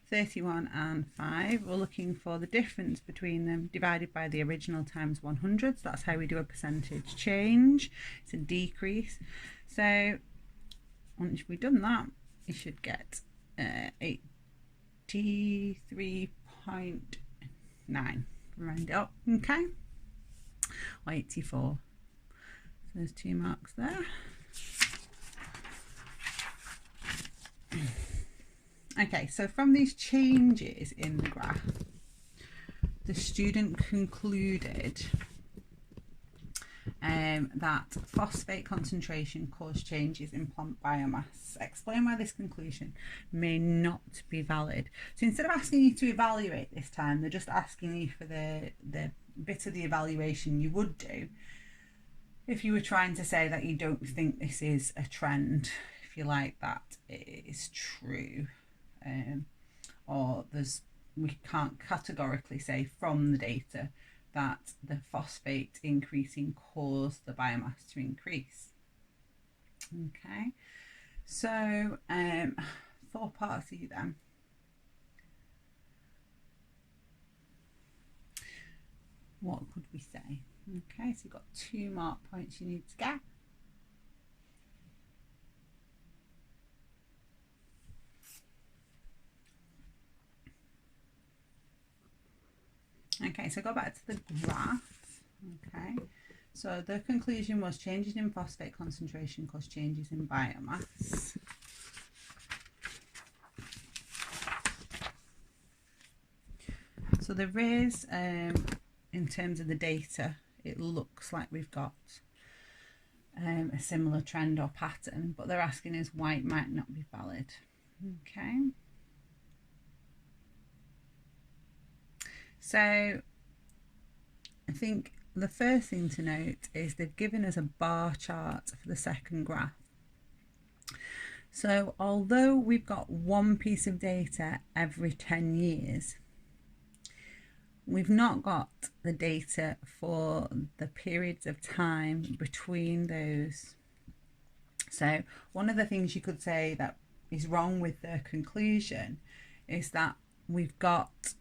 31 and 5. We're looking for the difference between them divided by the original times 100. So that's how we do a percentage change. It's a decrease. So once we've done that, you should get 83.9. Round it up, okay? 84. So there's 2 marks there. Okay, so from these changes in the graph, the student concluded that phosphate concentration caused changes in plant biomass. Explain why this conclusion may not be valid. So instead of asking you to evaluate this time, they're just asking you for the bit of the evaluation you would do if you were trying to say that you don't think this is a trend, if you like, that it is true. Or we can't categorically say from the data that the phosphate increasing caused the biomass to increase. Okay, so 4 parts E then. What could we say? Okay, so you've got 2 mark points you need to get. Okay, so go back to the graph. Okay, so the conclusion was changes in phosphate concentration cause changes in biomass. So there is, in terms of the data, it looks like we've got a similar trend or pattern, but they're asking us why it might not be valid. Okay. So I think the first thing to note is they've given us a bar chart for the second graph. So although we've got one piece of data every 10 years, we've not got the data for the periods of time between those. So one of the things you could say that is wrong with their conclusion is that we've got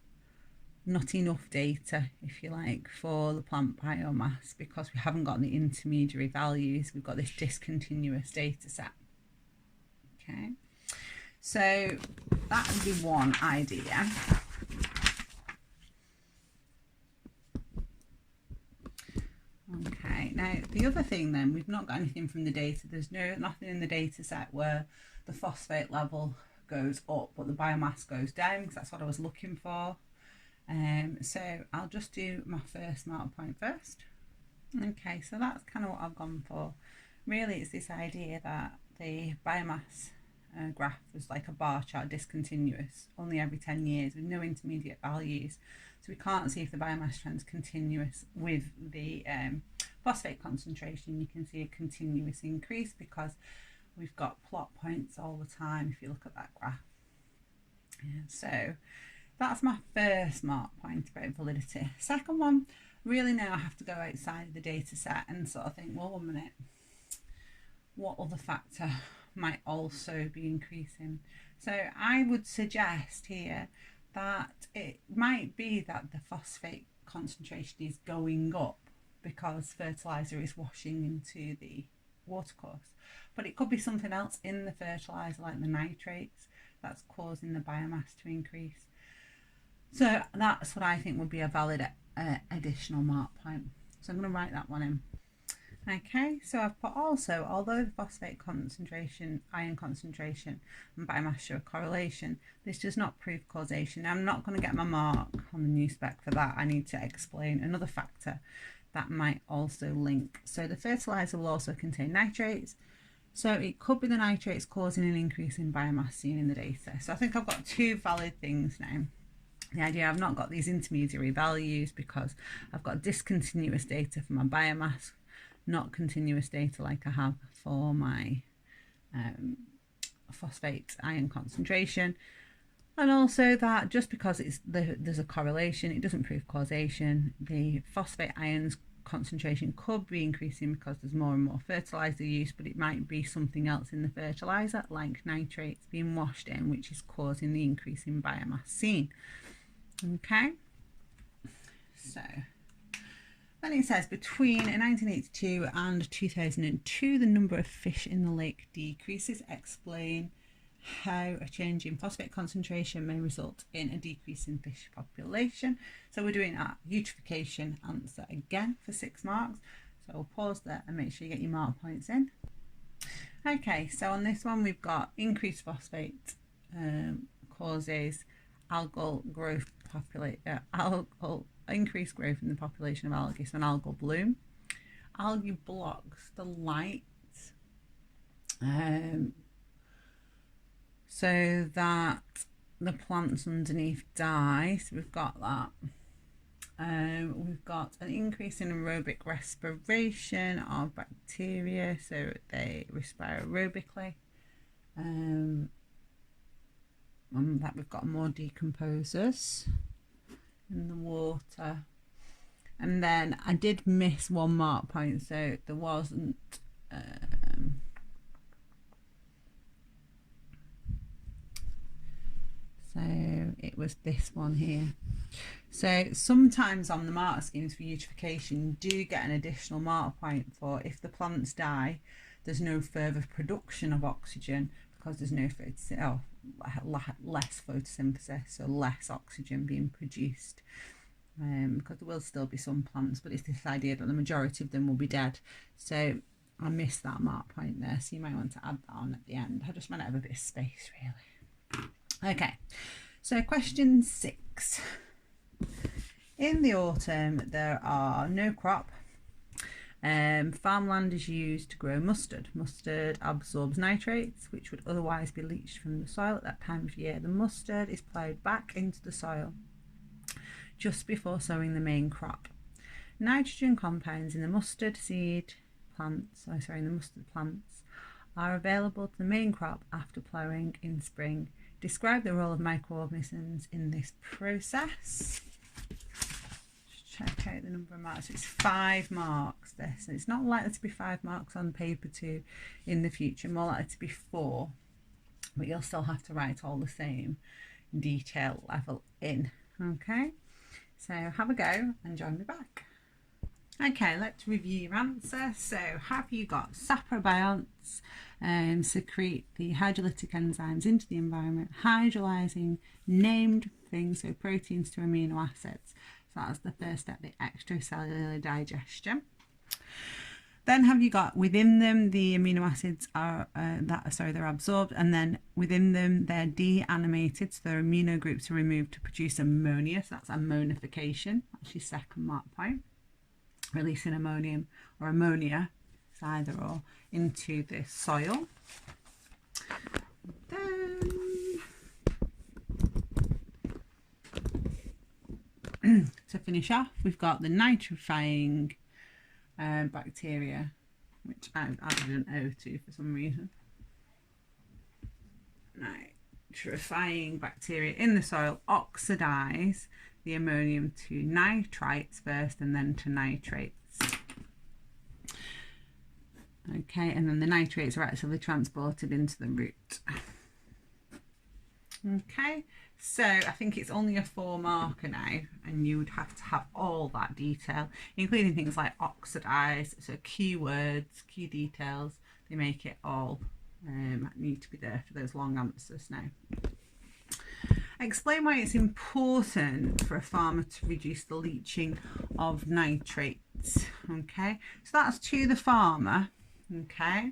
not enough data, if you like, for the plant biomass because we haven't got the intermediary values. We've got this discontinuous data set. Okay, so that would be one idea. Okay, now the other thing then, we've not got anything from the data. There's nothing in the data set where the phosphate level goes up but the biomass goes down, because that's what I was looking for. So I'll just do my first mark point first. Okay, so that's kind of what I've gone for. Really, it's this idea that the biomass graph was like a bar chart, discontinuous, only every 10 years with no intermediate values. So we can't see if the biomass trend's continuous with the phosphate concentration. You can see a continuous increase because we've got plot points all the time if you look at that graph. Yeah, so that's my first mark point about validity. Second one, really now I have to go outside of the data set and sort of think, well, 1 minute, what other factor might also be increasing? So I would suggest here that it might be that the phosphate concentration is going up because fertiliser is washing into the watercourse. But it could be something else in the fertiliser, like the nitrates, that's causing the biomass to increase. So that's what I think would be a valid additional mark point. So I'm going to write that one in. Okay, so I've put also, although the phosphate concentration, iron concentration and biomass show a correlation, this does not prove causation. Now, I'm not going to get my mark on the new spec for that. I need to explain another factor that might also link. So the fertiliser will also contain nitrates. So it could be the nitrates causing an increase in biomass seen in the data. So I think I've got two valid things now. The idea I've not got these intermediary values because I've got discontinuous data for my biomass, not continuous data like I have for my phosphate iron concentration. And also that just because there's a correlation, it doesn't prove causation. The phosphate ions concentration could be increasing because there's more and more fertilizer use, but it might be something else in the fertilizer like nitrates being washed in, which is causing the increase in biomass seen. Okay, so then it says between 1982 and 2002 the number of fish in the lake decreases. Explain how a change in phosphate concentration may result in a decrease in fish population. So we're doing our eutrophication answer again for 6 marks. So we'll pause there and make sure you get your mark points in. Okay, so on this one we've got increased phosphate causes algal growth, increased growth in the population of algae, so an algal bloom. Algae blocks the light so that the plants underneath die. So we've got that. We've got an increase in aerobic respiration of bacteria, so they respire aerobically. That we've got more decomposers in the water. And then I did miss 1 mark point, so there wasn't so it was this one here. So sometimes on the mark schemes for eutrophication you do get an additional mark point for if the plants die, there's no further production of oxygen because there's no less photosynthesis, so less oxygen being produced, because there will still be some plants, but it's this idea that the majority of them will be dead. So I missed that mark point there, so you might want to add that on at the end. I just want to have a bit of space really. Okay, so question 6. In the autumn there are no crop. Farmland is used to grow mustard. Mustard absorbs nitrates, which would otherwise be leached from the soil at that time of year. The mustard is ploughed back into the soil just before sowing the main crop. Nitrogen compounds in the mustard plants are available to the main crop after ploughing in spring. Describe the role of microorganisms in this process. Check out the number of marks. It's 5 marks this, and it's not likely to be 5 marks on paper 2 in the future, more likely to be 4, but you'll still have to write all the same detail level in. Okay, so have a go and join me back. Okay, let's review your answer. So have you got saprobionts secrete the hydrolytic enzymes into the environment, hydrolyzing named things, so proteins to amino acids. So that's the first step, the extracellular digestion. Then have you got within them the amino acids are they're absorbed, and then within them they're deanimated, so their amino groups are removed to produce ammonia. So that's ammonification. That's your second mark point. Releasing ammonium or ammonia, it's either or, into the soil. Then to finish off, we've got the nitrifying bacteria, which I added an O to for some reason. Nitrifying bacteria in the soil oxidize the ammonium to nitrites first and then to nitrates. Okay, and then the nitrates are actively transported into the root. Okay, so I think it's only a 4 marker now, and you would have to have all that detail, including things like oxidize, so keywords, key details, they make it all need to be there for those long answers now. Explain why it's important for a farmer to reduce the leaching of nitrates. nitrates. Okay, so that's to the farmer. Okay,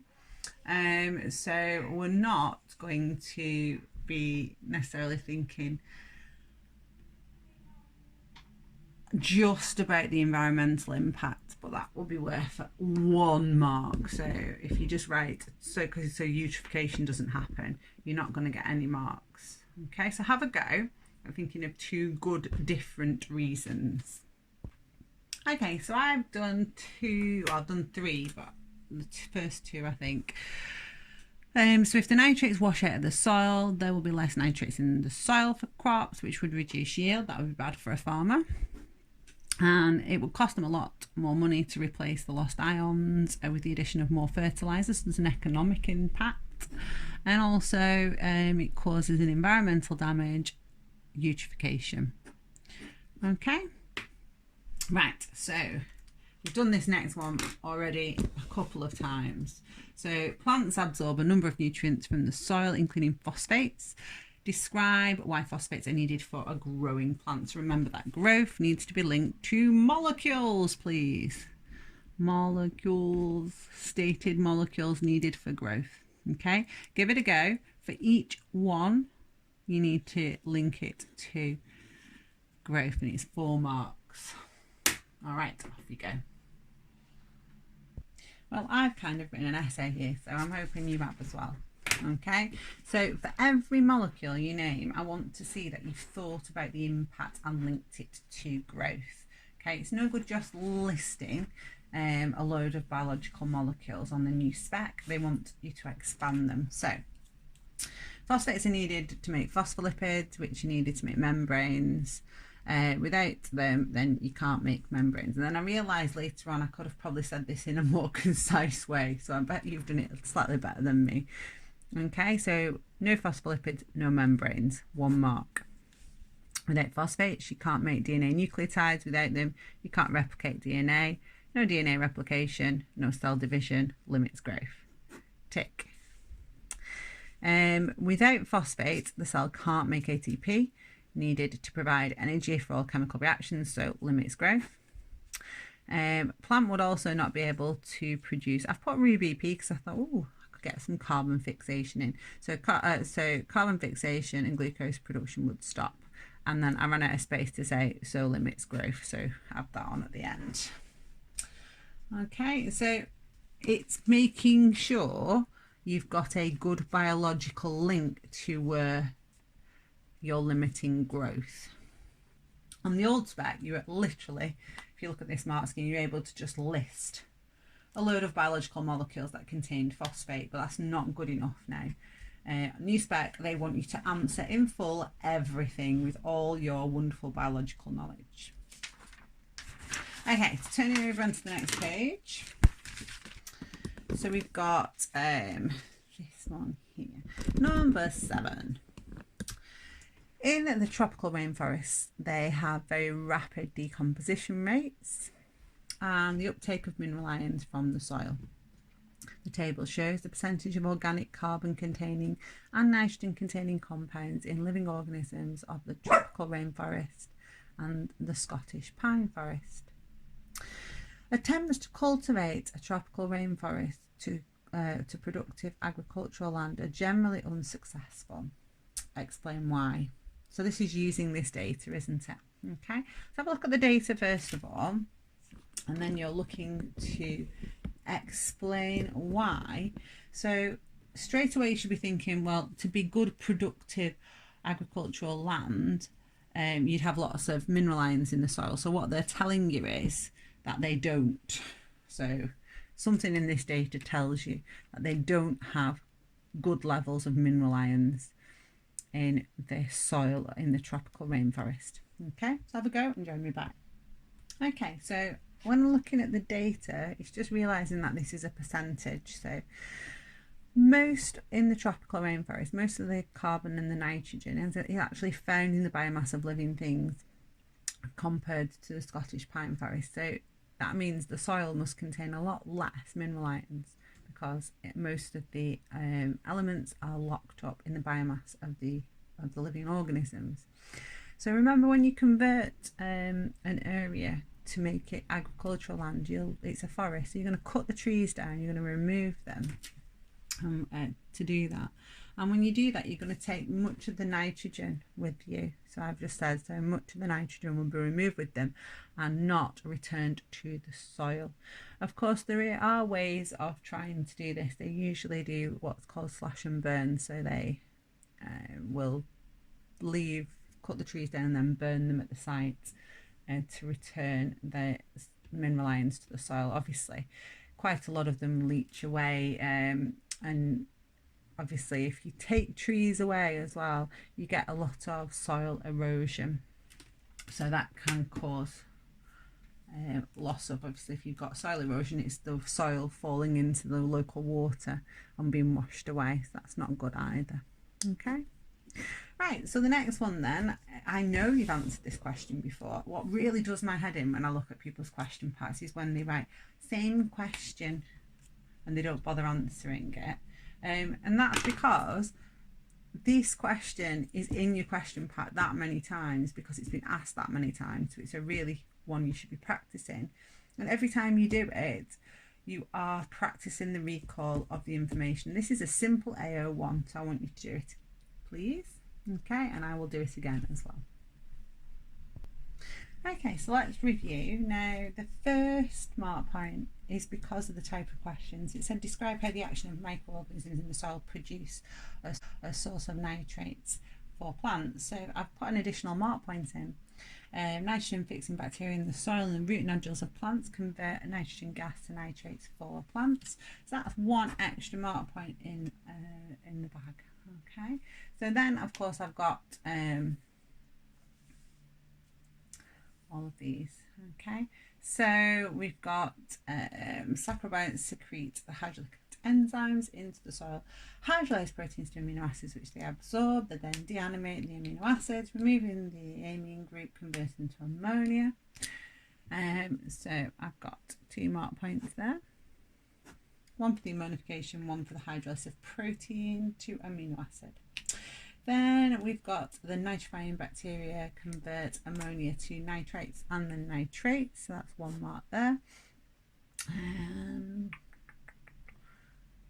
so we're not going to be necessarily thinking just about the environmental impact, but that will be worth 1 mark. So if you just write so eutrophication doesn't happen, you're not going to get any marks. Okay, so have a go at thinking of 2 good different reasons. Okay, so I've done 3, but the first 2 I think. So if the nitrates wash out of the soil, there will be less nitrates in the soil for crops, which would reduce yield. That would be bad for a farmer. And it would cost them a lot more money to replace the lost ions with the addition of more fertilisers. There's an economic impact. And also it causes an environmental damage, eutrophication. Okay, right, so we've done this next one already a couple of times. So plants absorb a number of nutrients from the soil, including phosphates. Describe why phosphates are needed for a growing plant. So remember that growth needs to be linked to molecules, please. Molecules, stated molecules needed for growth. Okay, give it a go. For each one, you need to link it to growth, and it's 4 marks. All right, off you go. Well, I've kind of written an essay here, so I'm hoping you have as well. Okay, so for every molecule you name, I want to see that you've thought about the impact and linked it to growth. Okay, it's no good just listing a load of biological molecules on the new spec. They want you to expand them. So phosphates are needed to make phospholipids, which are needed to make membranes. Without them, then you can't make membranes. And then I realised later on I could have probably said this in a more concise way, so I bet you've done it slightly better than me. Okay, so no phospholipids, no membranes, 1 mark. Without phosphates, you can't make DNA nucleotides. Without them, you can't replicate DNA. No DNA replication, no cell division, limits growth. Tick. Without phosphates, the cell can't make ATP, needed to provide energy for all chemical reactions, so limits growth. Plant would also not be able to produce, I've put RuBP because I thought, oh, I could get some carbon fixation in. So carbon fixation and glucose production would stop. And then I ran out of space to say, so limits growth, so add that on at the end. Okay, so it's making sure you've got a good biological link to where you're limiting growth. On the old spec, you were literally, if you look at this mark scheme, you're able to just list a load of biological molecules that contained phosphate, but that's not good enough now. New spec, they want you to answer in full everything with all your wonderful biological knowledge. Okay, so turning over onto the next page. So we've got this one here, number 7. In the tropical rainforests, they have very rapid decomposition rates and the uptake of mineral ions from the soil. The table shows the percentage of organic carbon containing and nitrogen containing compounds in living organisms of the tropical rainforest and the Scottish pine forest. Attempts to cultivate a tropical rainforest to productive agricultural land are generally unsuccessful. Explain why. So this is using this data, isn't it? Okay, so have a look at the data first of all, and then you're looking to explain why. So straight away you should be thinking, well, to be good productive agricultural land, you'd have lots of mineral ions in the soil. So what they're telling you is that they don't. So something in this data tells you that they don't have good levels of mineral ions in the soil in the tropical rainforest. Okay, so have a go and join me back. Okay, so when looking at the data, it's just realizing that this is a percentage. So most in the tropical rainforest, most of the carbon and the nitrogen is actually found in the biomass of living things compared to the Scottish pine forest. So that means the soil must contain a lot less mineral ions because most of the elements are locked up in the biomass of the living organisms. So remember, when you convert an area to make it agricultural land. It's a forest, so you're going to cut the trees down, you're going to remove them to do that. And when you do that, you're going to take much of the nitrogen with you. So I've just said, so much of the nitrogen will be removed with them and not returned to the soil. Of course, there are ways of trying to do this. They usually do what's called slash and burn. So they will cut the trees down and then burn them at the site to return the mineral ions to the soil. Obviously, quite a lot of them leach away, and obviously if you take trees away as well, you get a lot of soil erosion, so that can cause loss of, obviously if you've got soil erosion, it's the soil falling into the local water and being washed away, so that's not good either. Okay, right, so the next one then, I know you've answered this question before. What really does my head in when I look at people's question packs is when they write same question and they don't bother answering it. And that's because this question is in your question pack that many times because it's been asked that many times. So it's a really one you should be practicing. And every time you do it, you are practicing the recall of the information. This is a simple AO1, so I want you to do it, please. Okay, and I will do it again as well. Okay, so let's review. Now, the first mark point is because of the type of questions. It said, describe how the action of microorganisms in the soil produce a source of nitrates for plants. So I've put an additional mark point in. Nitrogen fixing bacteria in the soil and the root nodules of plants convert nitrogen gas to nitrates for plants. So that's one extra mark point in the bag. Okay, so then of course I've got all of these. Okay, so we've got saprobiotes secrete the hydrolytic enzymes into the soil, hydrolyze proteins to amino acids which they absorb. They then deaminate the amino acids, removing the amine group, converting into ammonia. So I've got 2 mark points there. One for the ammonification, one for the hydrolysis of protein to amino acid. Then we've got the nitrifying bacteria convert ammonia to nitrates and then nitrates, so that's 1 mark there.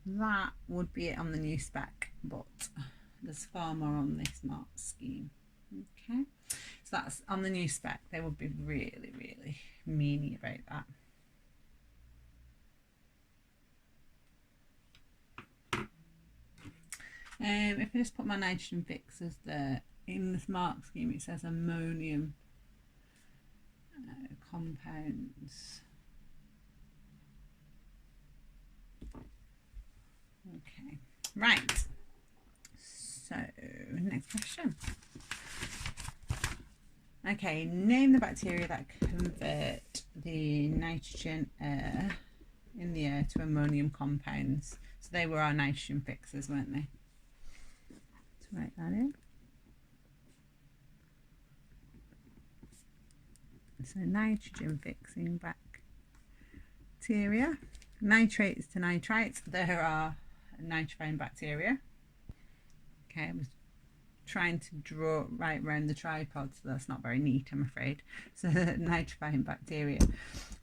That would be it on the new spec, but there's far more on this mark scheme. Okay, so that's on the new spec. They would be really, really meany about that. If I just put my nitrogen fixers there, in this mark scheme it says ammonium compounds. Okay, right, so next question. Okay, name the bacteria that convert the nitrogen air in the air to ammonium compounds. So they were our nitrogen fixers, weren't they? Write that in. So nitrogen fixing bacteria, nitrates to nitrites, there are nitrifying bacteria. Okay, I was trying to draw right around the tripod, so that's not very neat, I'm afraid. So nitrifying bacteria.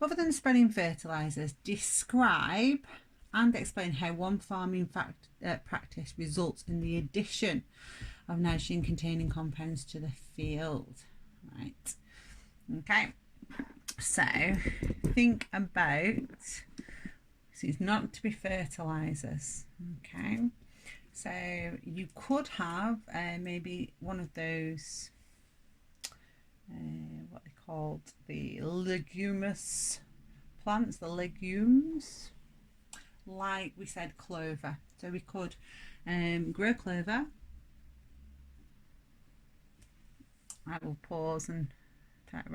Other than spreading fertilizers, describe and explain how one farming practice results in the addition of nitrogen containing compounds to the field. Right, okay, so think about, so it's not to be fertilizers. Okay, so you could have maybe one of those what they called the leguminous plants, the legumes, like we said clover. So we could grow clover. I will pause and try it.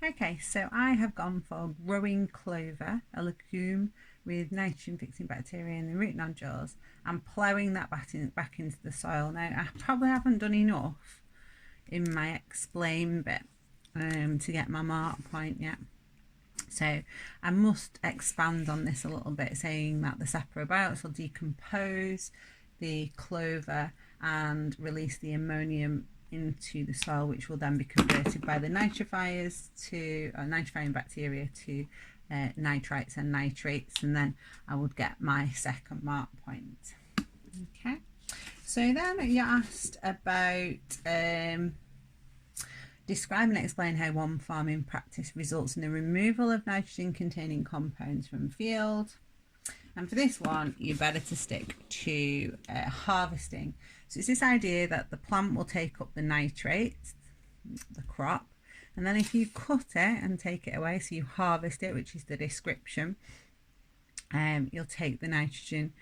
Okay, so I have gone for growing clover, a legume with nitrogen fixing bacteria in the root nodules, and ploughing that back into the soil. Now I probably haven't done enough in my explain bit to get my mark point yet. So I must expand on this a little bit, saying that the saprobiotes will decompose the clover and release the ammonium into the soil, which will then be converted by the nitrifiers to nitrifying bacteria to nitrites and nitrates, and then I would get my second mark point. Okay, so then you asked about describe and explain how one farming practice results in the removal of nitrogen containing compounds from field. And for this one, you're better to stick to harvesting. So it's this idea that the plant will take up the nitrates, the crop, and then if you cut it and take it away, so you harvest it, which is the description, you'll take the nitrogen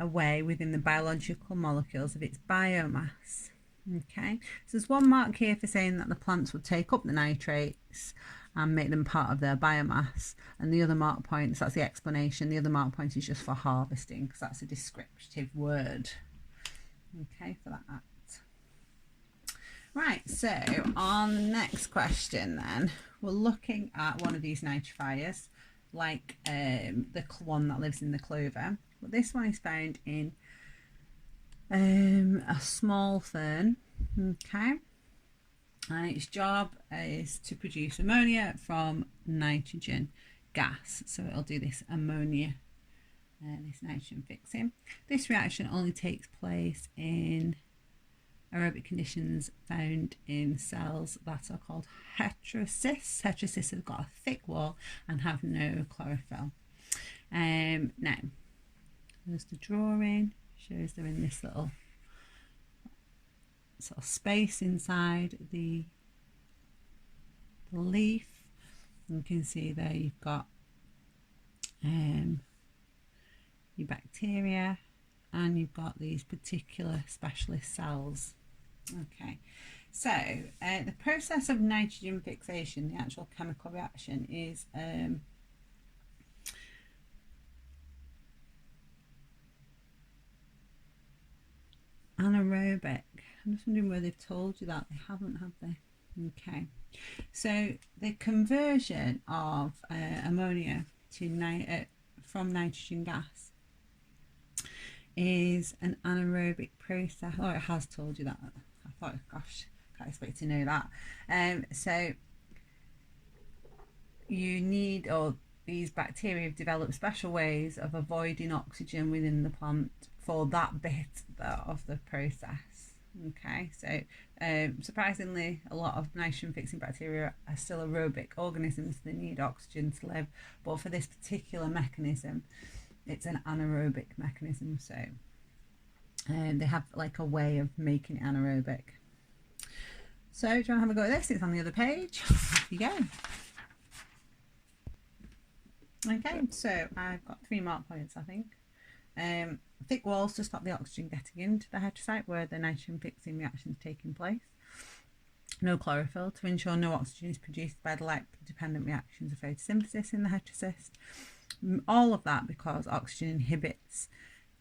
away within the biological molecules of its biomass. Okay, so there's one mark here for saying that the plants would take up the nitrates and make them part of their biomass, and the other mark point, so that's the explanation, the other mark point is just for harvesting, because that's a descriptive word. Okay, for that. Right, so on the next question then, we're looking at one of these nitrifiers, like the one that lives in the clover, but this one is found in a small fern. Okay, and its job is to produce ammonia from nitrogen gas, so it'll do this ammonia, this nitrogen fixing. This reaction only takes place in aerobic conditions found in cells that are called heterocysts. Heterocysts have got a thick wall and have no chlorophyll. Now, there's the drawing, shows they're in this little sort of space inside the leaf. You can see there you've got your bacteria, and you've got these particular specialist cells. Okay, so the process of nitrogen fixation, the actual chemical reaction, is anaerobic. I'm just wondering where they've told you that. They haven't, have they? Okay, so the conversion of ammonia to from nitrogen gas is an anaerobic process. Oh, it has told you that. I thought, gosh, can't expect to know that. So you need, or these bacteria have developed special ways of avoiding oxygen within the plant for that bit of the process. Okay, so surprisingly, a lot of nitrogen fixing bacteria are still aerobic organisms. They need oxygen to live, but for this particular mechanism, it's an anaerobic mechanism. So they have like a way of making it anaerobic. So do you want to have a go at this? It's on the other page. Off you go. Okay, so I've got 3 mark points, I think. Thick walls to stop the oxygen getting into the heterocyte where the nitrogen fixing reaction is taking place. No chlorophyll to ensure no oxygen is produced by the light dependent reactions of photosynthesis in the heterocyst. All of that because oxygen inhibits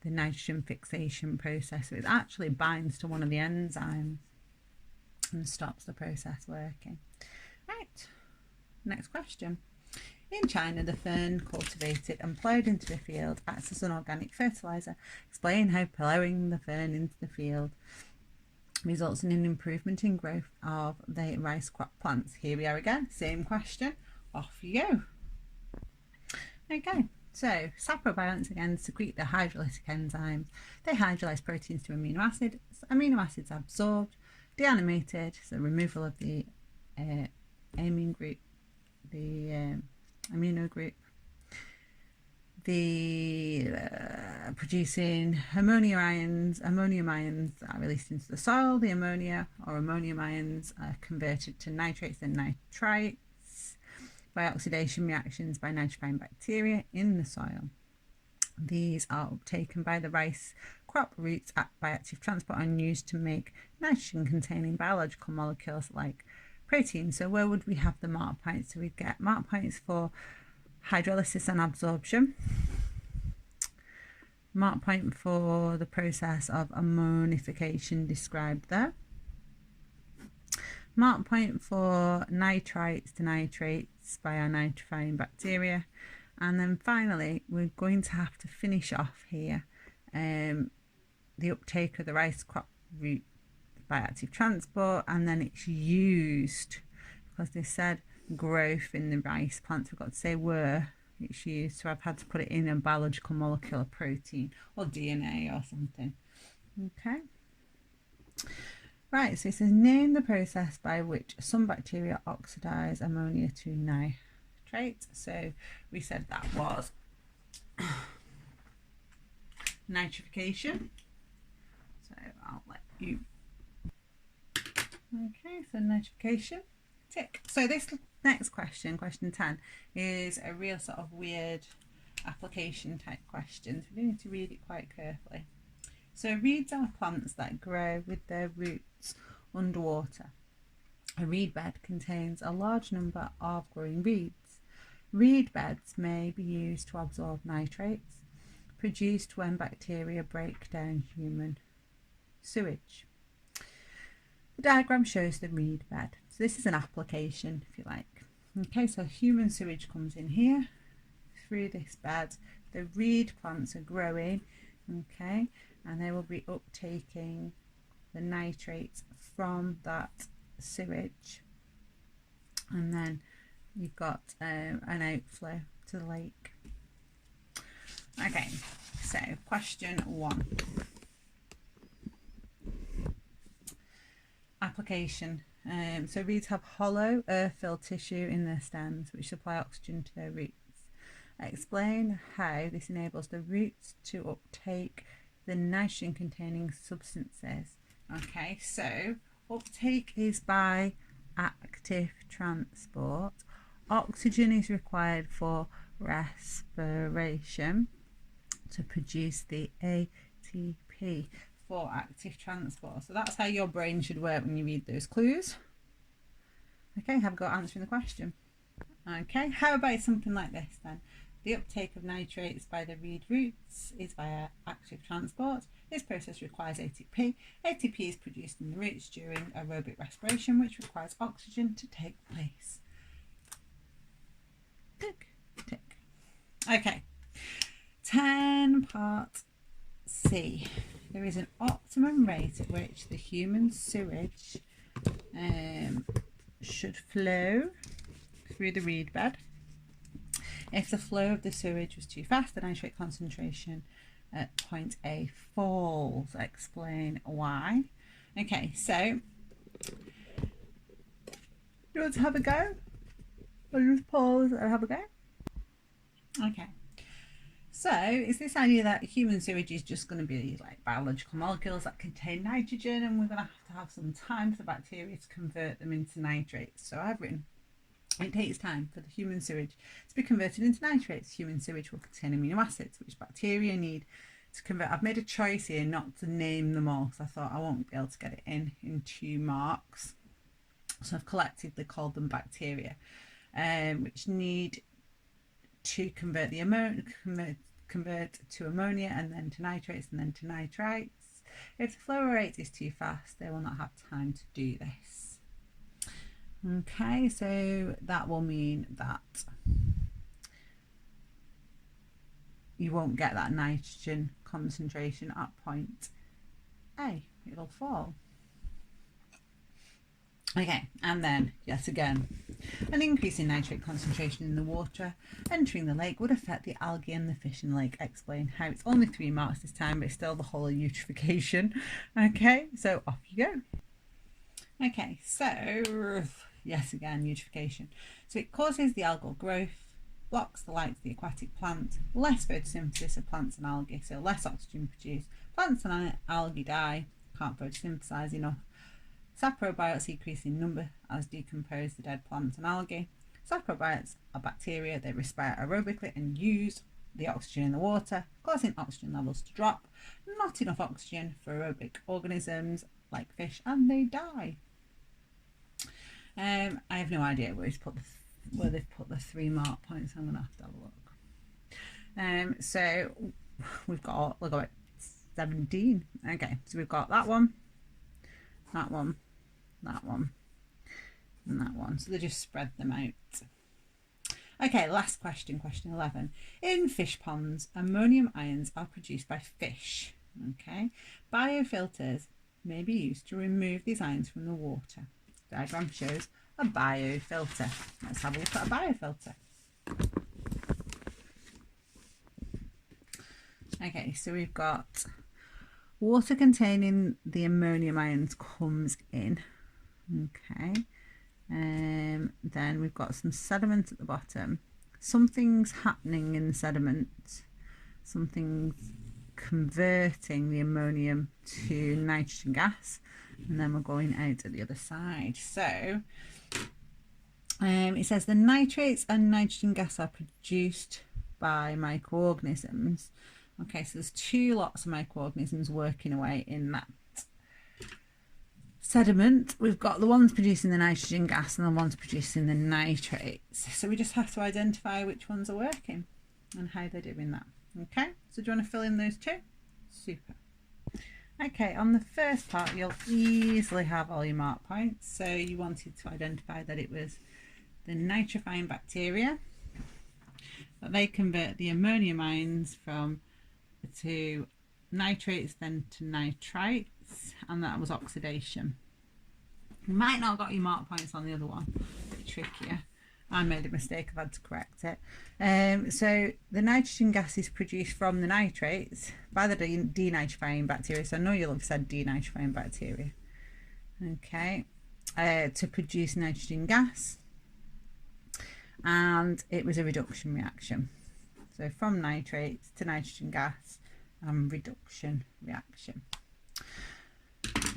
the nitrogen fixation process, so it actually binds to one of the enzymes and stops the process working. Right, next question. In China, the fern cultivated and ploughed into the field acts as an organic fertiliser. Explain how ploughing the fern into the field results in an improvement in growth of the rice crop plants. Here we are again, same question. Off you go. Okay, so saprobiotics again secrete the hydrolytic enzymes. They hydrolyze proteins to amino acids. Amino acids absorbed, deanimated, so removal of the amine group, the amino group, the producing ammonium ions. Ammonium ions are released into the soil. The ammonia or ammonium ions are converted to nitrates and nitrites by oxidation reactions by nitrifying bacteria in the soil. These are uptaken by the rice crop roots by active transport and used to make nitrogen containing biological molecules like protein. So where would we have the mark points? So we'd get mark points for hydrolysis and absorption, mark point for the process of ammonification described there, mark point for nitrites to nitrates by our nitrifying bacteria, and then finally we're going to have to finish off here the uptake of the rice crop root by active transport, and then it's used because they said growth in the rice plants. We've got to say where it's used, so I've had to put it in a biological molecular protein or DNA or something. Okay. Right, so it says name the process by which some bacteria oxidize ammonia to nitrate. So we said that was nitrification. So I'll let you. Okay, so nitrification, tick. So this next question, question 10, is a real sort of weird application type question. So we need to read it quite carefully. So reeds are plants that grow with their roots underwater. A reed bed contains a large number of growing reeds. Reed beds may be used to absorb nitrates produced when bacteria break down human sewage. The diagram shows the reed bed. So this is an application, if you like. Okay, so human sewage comes in here through this bed. The reed plants are growing, okay, and they will be uptaking the nitrates from that sewage, and then you've got an outflow to the lake. Okay, so question 1. Application. So reeds have hollow, earth-filled tissue in their stems which supply oxygen to their roots. Explain how this enables the roots to uptake the nitrogen-containing substances. Okay, so uptake is by active transport. Oxygen is required for respiration to produce the ATP for active transport. So that's how your brain should work when you read those clues. Okay, have a go at answering the question. Okay, how about something like this then? The uptake of nitrates by the reed roots is via active transport. This process requires ATP. ATP is produced in the roots during aerobic respiration, which requires oxygen to take place. Tick, tick. Okay, 10 part C. There is an optimum rate at which the human sewage should flow through the reed bed. If the flow of the sewage was too fast, the nitrate concentration at point A falls. Explain why. Okay, so you want to have a go? Or just pause and have a go? Okay. So it's this idea that human sewage is just going to be like biological molecules that contain nitrogen, and we're going to have some time for the bacteria to convert them into nitrates. So I've written, it takes time for the human sewage to be converted into nitrates. Human sewage will contain amino acids, which bacteria need to convert. I've made a choice here not to name them all because I thought I won't be able to get it in 2 marks. So I've collectively called them bacteria, which need to convert the ammonia, convert to ammonia and then to nitrates and then to nitrites. If the flow rate is too fast, they will not have time to do this. Okay, so that will mean that you won't get that nitrogen concentration at point A. It'll fall. Okay, and then, yes, again, an increase in nitrate concentration in the water entering the lake would affect the algae and the fish in the lake. Explain how. It's only 3 marks this time, but it's still the whole of eutrophication. Okay, so off you go. Okay, so, yes, again, eutrophication. So it causes the algal growth, blocks the light to the aquatic plant, less photosynthesis of plants and algae, so less oxygen produced. Plants and algae die, can't photosynthesize enough. Saprobiotes decrease in number as decompose the dead plants and algae. Saprobiotes are bacteria. They respire aerobically and use the oxygen in the water, causing oxygen levels to drop. Not enough oxygen for aerobic organisms like fish, and they die. I have no idea where they've put the 3 mark points. I'm going to have a look. So we've got 17. Okay, so we've got that one, that one, that one, and that one. So they just spread them out. Okay, last question, question 11. In fish ponds, ammonium ions are produced by fish. Okay, biofilters may be used to remove these ions from the water. Diagram shows a biofilter. Let's have a look at a biofilter. Okay, so we've got water containing the ammonium ions comes in. Okay, then we've got some sediment at the bottom. Something's happening in the sediment. Something's converting the ammonium to nitrogen gas, and then we're going out at the other side. So it says the nitrates and nitrogen gas are produced by microorganisms. Okay, so there's two lots of microorganisms working away in that sediment. We've got the ones producing the nitrogen gas and the ones producing the nitrates. So we just have to identify which ones are working and how they're doing that. Okay, so do you want to fill in those two? Super. Okay, on the first part, you'll easily have all your mark points. So you wanted to identify that it was the nitrifying bacteria, that they convert the ammonium ions to nitrates, then to nitrites, and that was oxidation. You might not have got your mark points on the other one, a bit trickier. I made a mistake, I've had to correct it. So the nitrogen gas is produced from the nitrates by the denitrifying bacteria. So I know you'll have said denitrifying bacteria. Okay, to produce nitrogen gas, and it was a reduction reaction. So from nitrates to nitrogen gas and reduction reaction.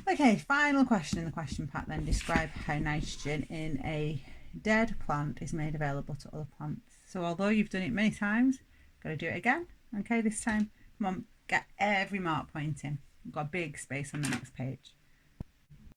Okay, final question in the question pack then. Describe how nitrogen in a dead plant is made available to other plants. So although you've done it many times, got to do it again. Okay, this time, come on, get every mark point in. We've got a big space on the next page.